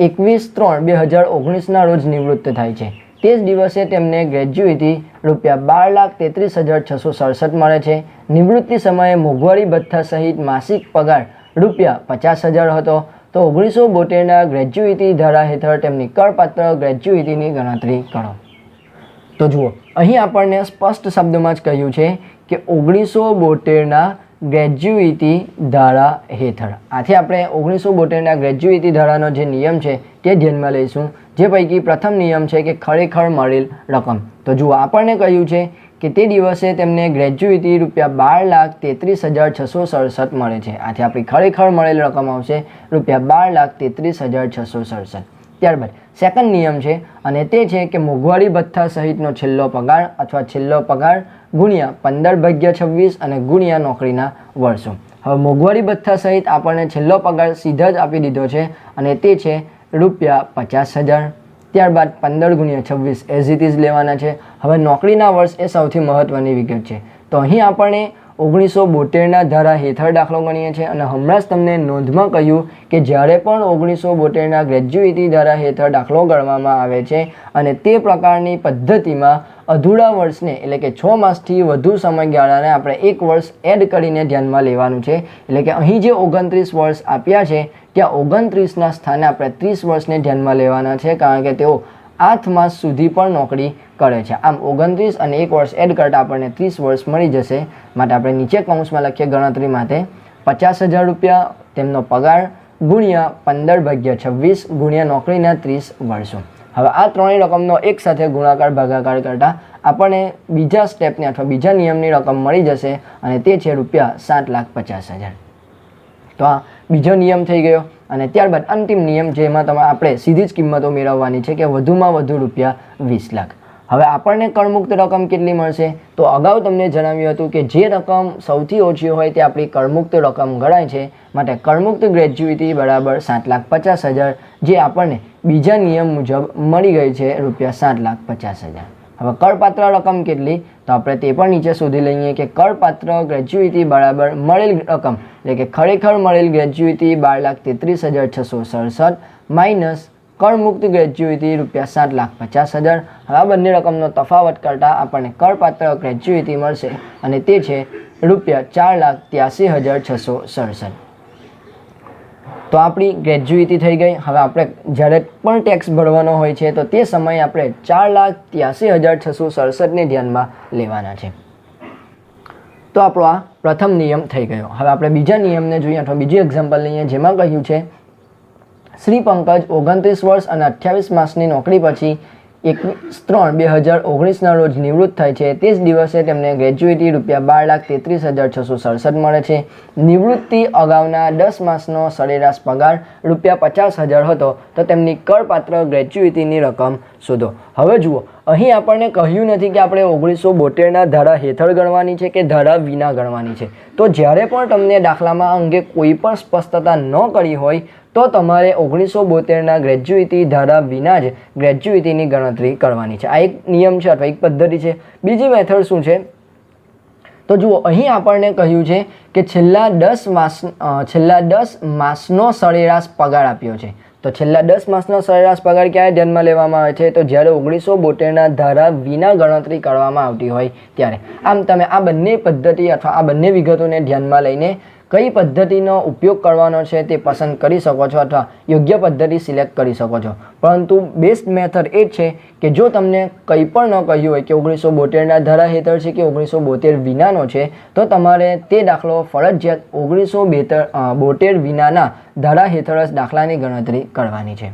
21/3/2019ના રોજ નિવૃત્ત થાય છે. તે જ દિવસે તેમને ગ્રેજ્યુઇટી ₹12,33,667 મળે છે. નિવૃત્તિ સમયે મોંઘવારી ભથ્થા સહિત માસિક પગાર ₹50,000 હતો. તો 1972ના ગ્રેજ્યુઇટી ધારા હેઠળ તેમની કરપાત્ર ગ્રેજ્યુઇટીની ગણતરી કરો. તો જુઓ, અહીં આપણને સ્પષ્ટ શબ્દમાં જ કહ્યું છે કે 1972ના ગ્રેજ્યુઇટી ધારા હેઠળ. આથી આપણે 1972ના ગ્રેજ્યુઇટી ધારાનો જે નિયમ છે તે ધ્યાનમાં લઈશું, જે પૈકી પ્રથમ નિયમ છે કે ખરેખર મળેલ રકમ. તો જુઓ, આપણને કહ્યું છે કે તે દિવસે તેમને ગ્રેજ્યુઇટી ₹12,33,667 મળે છે. આથી આપણી ખરેખર મળેલ રકમ આવશે ₹12,33,667. ત્યારબાદ સેકન્ડ નિયમ છે અને તે છે કે મોંઘવારી ભથ્થા સહિતનો છેલ્લો પગાર અથવા છેલ્લો પગાર ગુણ્યા 15/26 અને ગુણ્યા નોકરીના વર્ષો. હવે મોંઘવારી ભથ્થા સહિત આપણને છેલ્લો પગાર સીધા જ આપી દીધો છે અને તે છે ₹50,000. ત્યારબાદ 15 × 26 એઝ ઇટ ઇઝ લેવાના છે. હવે નોકરીના વર્ષ એ સૌથી મહત્ત્વની વિગત છે. તો અહીં આપણને 1972ના ધારા હેઠળ દાખલો ગણીએ છીએ અને હમણાં જ તમને નોંધમાં કહ્યું કે જ્યારે પણ 1972ના ગ્રેજ્યુઇટી ધારા હેઠળ દાખલો ગણવામાં આવે છે અને તે પ્રકારની પદ્ધતિમાં અધૂરા વર્ષને એટલે કે 6 માસથી વધુ સમયગાળાને આપણે 1 વર્ષ એડ કરીને ધ્યાનમાં લેવાનું છે. એટલે કે અહીં જે 29 વર્ષ આપ્યા છે ત્યાં 29ના સ્થાને આપણે 30 વર્ષને ધ્યાનમાં લેવાના છે, કારણ કે તેઓ 8 માસ સુધી પણ નોકરી કરે છે. આમ 29 અને 1 વર્ષ એડ કરતાં આપણને 30 વર્ષ મળી જશે. માટે આપણે નીચે કૌંસમાં લખીએ ગણતરી માટે ₹50,000 તેમનો પગાર ગુણ્યા 15/26 ગુણ્યા નોકરીના 30 વર્ષો. હવે આ ત્રણેય રકમનો એક સાથે ગુણાકાર ભાગાકાર કરતાં આપણને બીજા સ્ટેપની અથવા બીજા નિયમની રકમ મળી જશે અને તે છે ₹7,50,000. તો આ બીજો નિયમ થઈ ગયો. અને ત્યારબાદ અંતિમ નિયમ, જેમાં આપણે સીધી જ કિંમતો મેળવવાની છે કે વધુમાં વધુ ₹20 લાખ. હવે આપણને કરમુક્ત રકમ કેટલી મળશે? તો અગાઉ તમને જણાવ્યું હતું કે જે રકમ સૌથી ઓછી હોય તે આપણી કરમુક્ત રકમ ગણાય છે. માટે કરમુક્ત ગ્રેજ્યુઇટી બરાબર 7,50,000, જે આપણને બીજા નિયમ મુજબ મળી ગઈ છે ₹7,50,000. હવે કરપાત્ર રકમ કેટલી? તો આપણે તે પણ નીચે શોધી લઈએ કે કરપાત્ર ગ્રેજ્યુઇટી બરાબર મળેલ રકમ, એટલે કે ખરેખર મળેલ ગ્રેજ્યુઇટી 12,33,667 માઇનસ કરમુક્ત ગ્રેજ્યુઇટી ₹7,50,000. હવે આ બંને રકમનો તફાવત કરતાં આપણને કરપાત્ર ગ્રેજ્યુઇટી મળશે અને તે છે ₹4,83,667. તો આપણી ગ્રેજ્યુઇટી થઈ ગઈ. હવે આપણે જ્યારે પણ ટેક્સ ભરવાનો હોય છે તો તે સમયે આપણે 4,83,667ને ધ્યાનમાં લેવાના છે. તો આપણો આ પ્રથમ નિયમ થઈ ગયો. હવે આપણે બીજા નિયમને જોઈએ અથવા બીજું એક્ઝામ્પલ લઈએ, જેમાં કહ્યું છે શ્રી પંકજ 29 વર્ષ અને 28 માસની નોકરી પછી 21/3/2019ના રોજ નિવૃત્ત થાય છે. તે જ દિવસે તેમને ગ્રેજ્યુઇટી ₹12,33,667 મળે છે. નિવૃત્તિ અગાઉના 10 માસનો સરેરાશ પગાર ₹50,000 હતો. તો તેમની કરપાત્ર ગ્રેજ્યુઇટીની રકમ શોધો. હવે જુઓ, અહીં આપણને કહ્યું નથી કે આપણે 1972ના ધારા હેઠળ ગણવાની છે કે ધારા વિના ગણવાની છે. તો જ્યારે પણ તમને દાખલામાં અંગે કોઈ પણ સ્પષ્ટતા ન કરી હોય તો તમારે 1972ના ગ્રેજ્યુઇટી ધારા વિના જ ગ્રેજ્યુઇટીની ગણતરી કરવાની છે. આ એક નિયમ છે અથવા એક પદ્ધતિ છે. બીજી મેથડ શું છે તો જુઓ અહીં આપણને કહ્યું છે કે છેલ્લા 10 માસનો સરેરાશ પગાર આપ્યો છે. તો છેલ્લા 10 માસનો સરેરાશ પગાર ક્યારે ધ્યાનમાં લેવામાં આવે છે? તો જ્યારે 1972ના ધારા વિના ગણતરી કરવામાં આવતી હોય ત્યારે. આમ તમે આ બંને પદ્ધતિ અથવા આ બંને વિગતોને ધ્યાનમાં લઈને કઈ પદ્ધતિનો ઉપયોગ કરવાનો છે તે પસંદ કરી શકો છો અથવા યોગ્ય પદ્ધતિ સિલેક્ટ કરી શકો છો. પરંતુ બેસ્ટ મેથડ એ જ છે કે જો તમને કંઈ પણ ન કહ્યું હોય કે 1972ના ધારા હેઠળ છે કે 1972 વિનાનો છે તો તમારે તે દાખલો ફરજિયાત 1972 વિનાના ધારા હેઠળ જ દાખલાની ગણતરી કરવાની છે.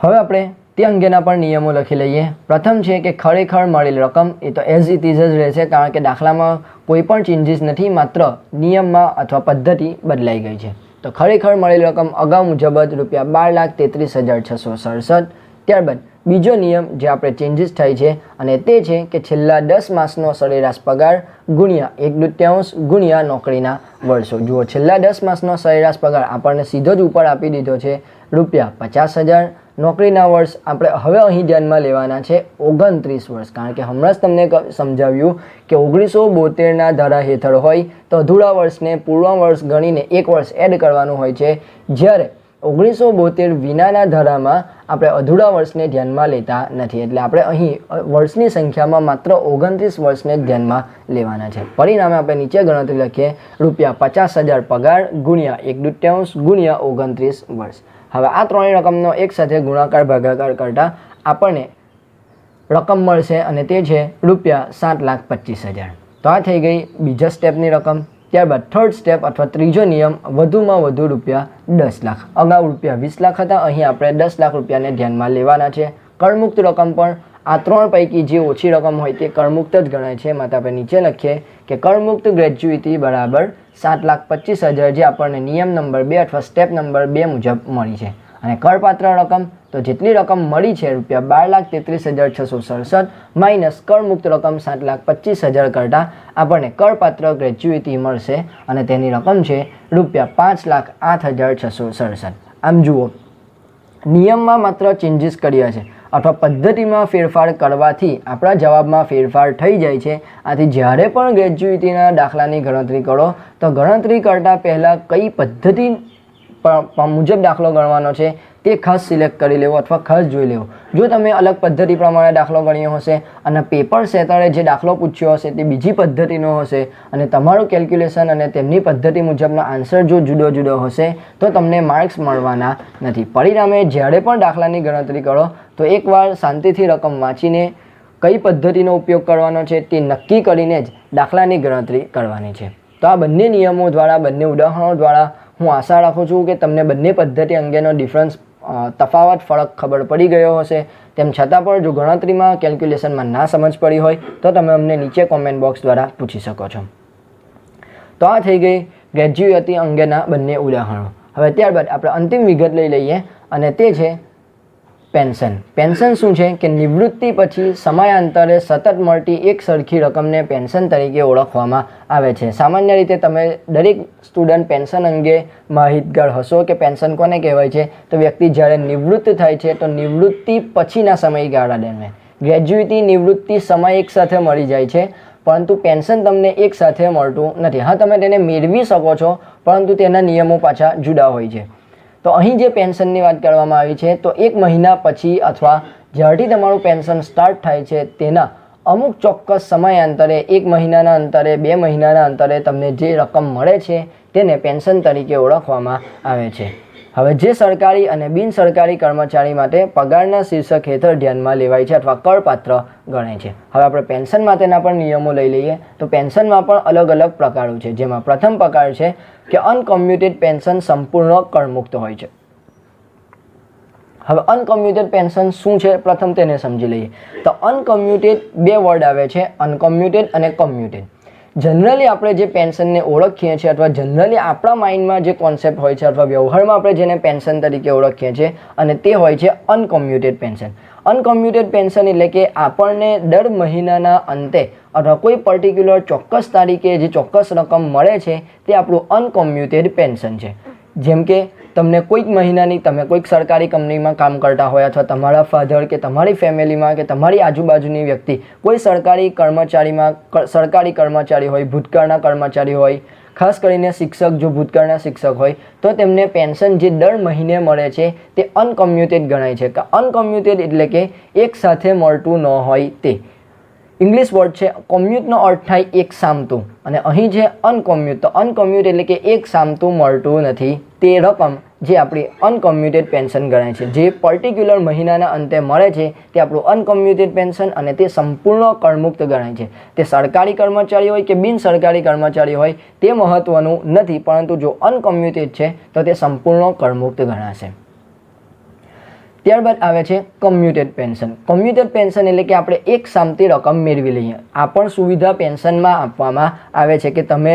હવે આપણે તે અંગેના પણ નિયમો લખી લઈએ. પ્રથમ છે કે ખરેખર મળેલ રકમ, એ તો એઝ ઇટ ઇઝ જ રહેશે કારણ કે દાખલામાં કોઈ પણ ચેન્જીસ નથી, માત્ર નિયમમાં અથવા પદ્ધતિ બદલાઈ ગઈ છે. તો ખરેખર મળેલ રકમ અગાઉ મુજબ જ ₹12,33,667. ત્યારબાદ બીજો નિયમ જે આપણે ચેન્જીસ થાય છે અને તે છે કે છેલ્લા 10 માસનો સરેરાશ પગાર ગુણ્યા 1/2 ગુણ્યા નોકરીના વર્ષો. જુઓ, છેલ્લા 10 માસનો સરેરાશ પગાર આપણને સીધો જ ઉપર આપી દીધો છે ₹50,000. નોકરીના વર્ષ આપણે હવે અહીં ધ્યાનમાં લેવાના છે 29 વર્ષ, કારણ કે હમણાં જ તમને સમજાવ્યું કે 1972ના ધારા હેઠળ હોય તો અધૂરા વર્ષને પૂર્ણ વર્ષ ગણીને 1 વર્ષ એડ કરવાનું હોય છે, જ્યારે 1972 વિનાના ધારામાં આપણે અધૂરા વર્ષને ધ્યાનમાં લેતા નથી. એટલે આપણે અહીં વર્ષની સંખ્યામાં માત્ર 29 વર્ષને ધ્યાનમાં લેવાના છે. પરિણામે આપણે નીચે ગણતરી લખીએ ₹50,000 પગાર ગુણ્યા 1/2 ગુણ્યા 29 વર્ષ. હવે આ ત્રણેય રકમનો એક સાથે ગુણાકાર ભાગાકાર કરતાં આપણને રકમ મળશે અને તે છે ₹7,25,000. તો આ થઈ ગઈ બીજા સ્ટેપની રકમ. ત્યારબાદ થર્ડ સ્ટેપ અથવા ત્રીજો નિયમ, વધુમાં વધુ ₹10 લાખ. અગાઉ ₹20 લાખ હતા, અહીં આપણે 10 લાખ રૂપિયાને ધ્યાનમાં લેવાના છે. કરમુક્ત રકમ પણ આ ત્રણ પૈકી જે ઓછી રકમ હોય તે કરમુક્ત જ ગણાય છે. માટે આપણે નીચે લખીએ કે કરમુક્ત ગ્રેચ્યુઇટી બરાબર 7,25,000, જે આપણને નિયમ નંબર 2 અથવા સ્ટેપ નંબર 2 મુજબ મળી છે. અને કરપાત્ર રકમ, તો જેટલી રકમ મળી છે ₹12,33,667 માઇનસ કરમુક્ત રકમ 7,25,000 કરતાં આપણને કરપાત્ર ગ્રેચ્યુઇટી મળશે અને તેની રકમ છે ₹5,08,667. આમ જુઓ, નિયમમાં માત્ર ચેન્જીસ કર્યા છે અથવા પદ્ધતિમાં ફેરફાર કરવાથી આપણા જવાબમાં ફેરફાર થઈ જાય છે. આથી જ્યારે પણ ગ્રેચ્યુઇટીના દાખલાની ગણતરી કરો તો ગણતરી કરતાં પહેલાં કઈ પદ્ધતિ મુજબ દાખલો ગણવાનો છે તે ખાસ સિલેક્ટ કરી લેવો અથવા ખાસ જોઈ લેવો. જો તમે અલગ પદ્ધતિ પ્રમાણે દાખલો ગણ્યો હશે અને પેપર સેટરે જે દાખલો પૂછ્યો હશે તે બીજી પદ્ધતિનો હશે અને તમારું કેલ્ક્યુલેશન અને તેમની પદ્ધતિ મુજબનો આન્સર જો જુદો જુદો હશે તો તમને માર્ક્સ મળવાના નથી. પરિણામે જ્યારે પણ દાખલાની ગણતરી કરો તો એકવાર શાંતિથી રકમ વાંચીને કઈ પદ્ધતિનો ઉપયોગ કરવાનો છે તે નક્કી કરીને જ દાખલાની ગણતરી કરવાની છે. તો આ બંને નિયમો દ્વારા, બંને ઉદાહરણો દ્વારા હું આશા રાખું છું કે તમને બંને પદ્ધતિ અંગેનો ડિફરન્સ, તફાવત, ફરક ખબર પડી ગયો હશે. તેમ છતાં પણ જો ગણતરીમાં, કેલ્ક્યુલેશનમાં ના સમજ પડી હોય તો તમે અમને નીચે કોમેન્ટ બોક્સ દ્વારા પૂછી શકો છો. તો આ થઈ ગઈ ગ્રેચ્યુઇટી અંગેના બંને ઉદાહરણો. હવે ત્યારબાદ આપણે અંતિમ વિગત લઈ લઈએ અને તે છે પેન્શન. પેન્શન શું છે કે નિવૃત્તિ પછી સમયાંતરે સતત મળતી એક સરખી રકમને પેન્શન તરીકે ઓળખવામાં આવે છે. સામાન્ય રીતે તમે દરેક સ્ટુડન્ટ પેન્શન અંગે માહિતગાર હશો કે પેન્શન કોને કહેવાય છે. તો વ્યક્તિ જ્યારે નિવૃત્ત થાય છે તો નિવૃત્તિ પછીના સમયગાળા દરમિયાન ગ્રેચ્યુઇટી, નિવૃત્તિ સમય એક સાથે મળી જાય છે, પરંતુ પેન્શન તમને એક સાથે મળતું નથી. હા, તમે તેને મેળવી શકો છો પરંતુ તેના નિયમો પાછા જુદા હોય છે. તો અહીં જે પેન્શનની વાત કરવામાં આવી છે તો 1 મહિના પછી અથવા જ્યારથી તમારું પેન્શન સ્ટાર્ટ થાય છે તેના અમુક ચોક્કસ સમયાંતરે, 1 મહિનાના અંતરે, 2 મહિનાના અંતરે તમને જે રકમ મળે છે તેને પેન્શન તરીકે ઓળખવામાં આવે છે. હવે જે સરકારી અને બિનસરકારી કર્મચારી માટે પગારના શીર્ષક હેઠળ ધ્યાનમાં લેવાય છે અથવા કરપાત્ર ગણાય છે. હવે આપણે પેન્શન માટેના પણ નિયમો લઈ લઈએ. તો પેન્શનમાં પણ અલગ અલગ પ્રકારો છે, જેમાં પ્રથમ પ્રકાર છે કે અનકોમ્યુટેડ પેન્શન સંપૂર્ણ કરમુક્ત હોય છે. હવે અનકોમ્યુટેડ પેન્શન શું છે પ્રથમ તેને સમજી લઈએ. તો અનકોમ્યુટેડ, બે વર્ડ આવે છે, અનકોમ્યુટેડ અને કોમ્યુટેડ. જનરલી આપણે જે પેન્શનને ઓળખીએ છીએ અથવા જનરલી આપણા માઇન્ડમાં જે કોન્સેપ્ટ હોય છે અથવા વ્યવહારમાં આપણે જેને પેન્શન તરીકે ઓળખીએ છીએ અને તે હોય છે અનકોમ્યુટેડ પેન્શન. અનકોમ્યુટેડ પેન્શન એટલે કે આપણને દર મહિનાના અંતે અથવા કોઈ પર્ટિક્યુલર ચોક્કસ તારીખે જે ચોક્કસ રકમ મળે છે તે આપણું અનકોમ્યુટેડ પેન્શન છે. જેમ કે તમને કોઈક મહિનાની તમે કોઈક સરકારી કંપનીમાં કામ કરતા હોય અથવા તમારા ફાધર કે તમારી ફેમિલીમાં કે તમારી આજુબાજુની વ્યક્તિ કોઈ સરકારી કર્મચારી હોય, ભૂતકાળના કર્મચારી હોય, ખાસ કરીને શિક્ષક જો ભૂતકાળના શિક્ષક હોય તો તેમને પેન્શન જે દર મહિને મળે છે તે અનકમ્યુટેડ ગણાય છે. અનકમ્યુટેડ એટલે કે એક સાથે મળતું ન હોય તે. ઇંગ્લિશ વર્ડ છે. કોમ્યુટનો અર્થ થાય એક સામતું અને અહીં છે અનકોમ્યુટ. તો અનકોમ્યુટ એટલે કે એક સામતું મળતું નથી તે રકમ જે આપણી અનકોમ્યુટેડ પેન્શન ગણાય છે. જે પર્ટિક્યુલર મહિનાના અંતે મળે છે તે આપણું અનકોમ્યુટેડ પેન્શન અને તે સંપૂર્ણ કરમુક્ત ગણાય છે. તે સરકારી કર્મચારી હોય કે બિન સરકારી કર્મચારી હોય તે મહત્વનું નથી, પરંતુ જો અનકોમ્યુટેડ છે તો તે સંપૂર્ણ કરમુક્ત ગણાશે. ત્યારબાદ આવે છે કમ્યુટેડ પેન્શન. કમ્યુટેડ પેન્શન એટલે કે આપણે એક સામતી રકમ મેળવી લઈએ. આ પણ સુવિધા પેન્શનમાં આપવામાં આવે છે કે તમે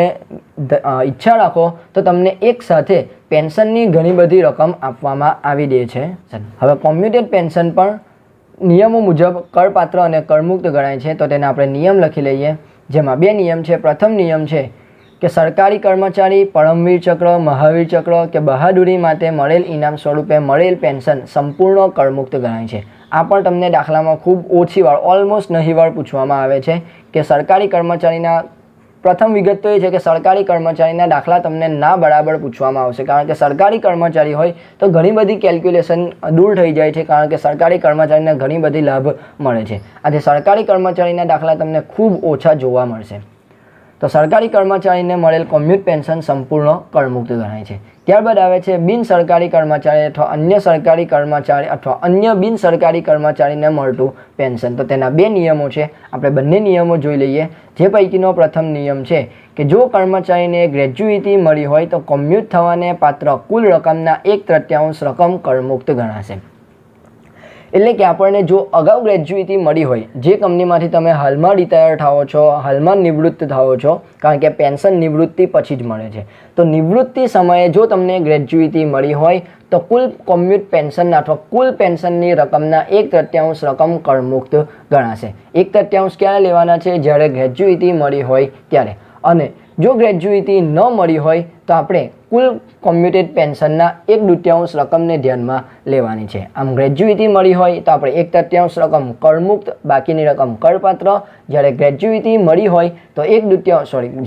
ઈચ્છા રાખો તો તમને એક સાથે પેન્શનની ઘણી બધી રકમ આપવામાં આવી દે છે. હવે કમ્યુટેડ પેન્શન પણ નિયમો મુજબ કરપાત્ર અને કરમુક્ત ગણાય છે. તો તેને આપણે નિયમ લખી લઈએ, જેમાં 2 નિયમ છે. પ્રથમ નિયમ છે કે સરકારી કર્મચારી પરમવીર ચક્ર, મહાવીર ચક્ર કે બહાદુરી માટે મળેલ ઇનામ સ્વરૂપે મળેલ પેન્શન સંપૂર્ણ કરમુક્ત ગણાય છે. આ પણ તમને દાખલામાં ખૂબ ઓછી વાર, ઓલમોસ્ટ નહીં વાર પૂછવામાં આવે છે કે સરકારી કર્મચારીના પ્રથમ વિગત તો એ છે કે સરકારી કર્મચારીના દાખલા તમને ના બરાબર પૂછવામાં આવશે, કારણ કે સરકારી કર્મચારી હોય તો ઘણી બધી કેલ્ક્યુલેશન દૂર થઈ જાય છે, કારણ કે સરકારી કર્મચારીને ઘણી બધી લાભ મળે છે. આજે સરકારી કર્મચારીના દાખલા તમને ખૂબ ઓછા જોવા મળશે. તો સરકારી કર્મચારીને મળેલ કોમ્યુટ પેન્શન સંપૂર્ણ કરમુક્ત ગણાય છે. ત્યારબાદ આવે છે બિન સરકારી કર્મચારી અથવા અન્ય સરકારી કર્મચારી અથવા અન્ય બિન સરકારી કર્મચારીને મળતું પેન્શન. તો તેના 2 નિયમો છે. આપણે બંને નિયમો જોઈ લઈએ. જે પૈકીનો પ્રથમ નિયમ છે કે જો કર્મચારીને ગ્રેજ્યુઇટી મળી હોય તો કોમ્યુટ થવાને પાત્ર કુલ રકમના 1/3 રકમ કરમુક્ત ગણાશે. એટલે કે આપણને જો અગાઉ ગ્રેજ્યુઇટી મળી હોય, જે કંપનીમાંથી તમે હાલમાં રિટાયર થાઓ છો, હાલમાં નિવૃત્ત થાઓ છો, કારણ કે પેન્શન નિવૃત્તિ પછી જ મળે છે, તો નિવૃત્તિ સમયે જો તમને ગ્રેજ્યુઇટી મળી હોય તો કુલ કોમ્યુટ પેન્શન અથવા કુલ પેન્શનની રકમના 1/3 રકમ કરમુક્ત ગણાશે. 1/3 ક્યારે લેવાના છે? જ્યારે ગ્રેજ્યુઇટી મળી હોય ત્યારે. અને જો ગ્રેજ્યુઇટી ન મળી હોય તો આપણે કુલ કોમ્યુટેડ પેન્શનના 1/2 રકમને ધ્યાનમાં લેવાની છે. આમ ગ્રેજ્યુઇટી મળી હોય તો આપણે 1/3 રકમ કરમુક્ત, બાકીની રકમ કરપાત્ર. જ્યારે ગ્રેજ્યુઇટી મળી હોય તો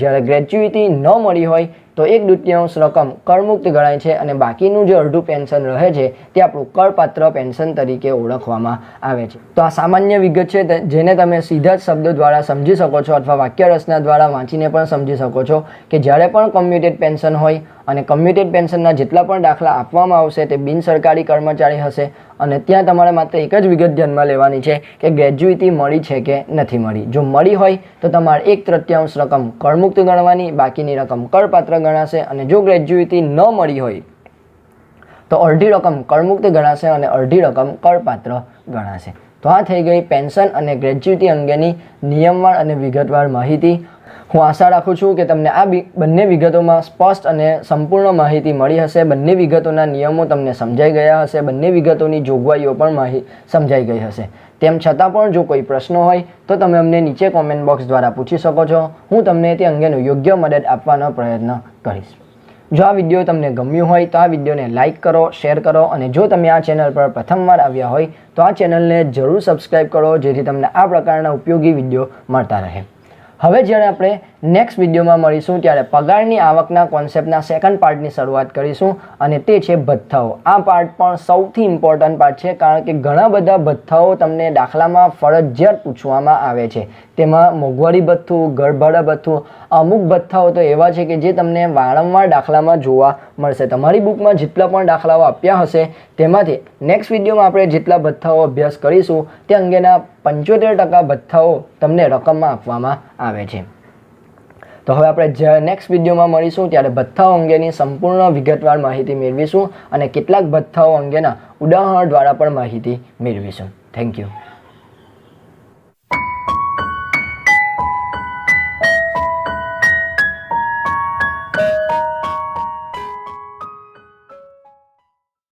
જ્યારે ગ્રેજ્યુઇટી ન મળી હોય તો 1/2 રકમ કરમુક્ત ગણાય છે અને બાકીનું જે અડધું પેન્શન રહે છે તે આપણું કરપાત્ર પેન્શન તરીકે ઓળખવામાં આવે છે. તો આ સામાન્ય વિગત છે જેને તમે સીધા જ શબ્દો દ્વારા સમજી શકો છો અથવા વાક્ય રચના દ્વારા વાંચીને પણ સમજી શકો છો કે જ્યારે પણ કોમ્યુટેડ પેન્શન હોય અને કમ્યુટેડ પેન્શનના જેટલા પણ દાખલા આપવામાં આવશે તે બિન સરકારી કર્મચારી હશે અને ત્યાં તમારે માત્ર એક જ વિગત ધ્યાનમાં લેવાની છે કે ગ્રેજ્યુઇટી મળી છે કે નથી મળી. જો મળી હોય તો તમારે 1/3 રકમ કરમુક્ત ગણવાની, બાકીની રકમ કરપાત્ર ગણાશે. અને જો ગ્રેજ્યુઇટી ન મળી હોય તો અડધી રકમ કરમુક્ત ગણાશે અને અડધી રકમ કરપાત્ર ગણાશે. તો આ થઈ ગઈ પેન્શન અને ગ્રેજ્યુઇટી અંગેની નિયમવાર અને વિગતવાર માહિતી. હું આશા રાખું છું કે તમને આ બંને વિગતોમાં સ્પષ્ટ અને સંપૂર્ણ માહિતી મળી હશે. બંને વિગતોના નિયમો તમને સમજાઈ ગયા હશે. બંને વિગતોની જોગવાઈઓ પણ સમજાઈ ગઈ હશે. તેમ છતાં પણ જો કોઈ પ્રશ્નો હોય તો તમે અમને નીચે કોમેન્ટ બોક્સ દ્વારા પૂછી શકો છો. હું તમને તે અંગેનું યોગ્ય મદદ આપવાનો પ્રયત્ન કરીશ. જો આ વિડીયો તમને ગમ્યું હોય તો આ વિડીયોને લાઇક કરો, શેર કરો અને જો તમે આ ચેનલ પર પ્રથમવાર આવ્યા હોય તો આ ચેનલને જરૂર સબસ્ક્રાઈબ કરો, જેથી તમને આ પ્રકારના ઉપયોગી વિડીયો મળતા રહે. હવે જ્યારે આપણે નેક્સ્ટ વિડીયોમાં મળીશું ત્યારે પગારની આવકના કોન્સેપ્ટના સેકન્ડ પાર્ટની શરૂઆત કરીશું અને તે છે ભથ્થાઓ. આ પાર્ટ પણ સૌથી ઇમ્પોર્ટન્ટ પાર્ટ છે, કારણ કે ઘણા બધા ભથ્થાઓ તમને દાખલામાં ફરજિયાત પૂછવામાં આવે છે. તેમાં મોંઘવારી ભથ્થું, ઘર ભાડા ભથ્થું, અમુક ભથ્થાઓ તો એવા છે કે જે તમને વારંવાર દાખલામાં જોવા મળશે. તમારી બુકમાં જેટલા પણ દાખલાઓ આપ્યા હશે તેમાંથી નેક્સ્ટ વિડીયોમાં આપણે જેટલા ભથ્થાઓ અભ્યાસ કરીશું તે અંગેના 75% ભથ્થાઓ તમને રકમમાં આપવામાં આવે છે. તો હવે આપણે નેક્સ્ટ વિડીયોમાં મળીશું ત્યારે ભથ્થાઓ અંગેની સંપૂર્ણ વિગતવાર માહિતી મેળવીશું અને કેટલાક ભથ્થાઓ અંગેના ઉદાહરણો દ્વારા પણ માહિતી મેળવીશું. Thank you.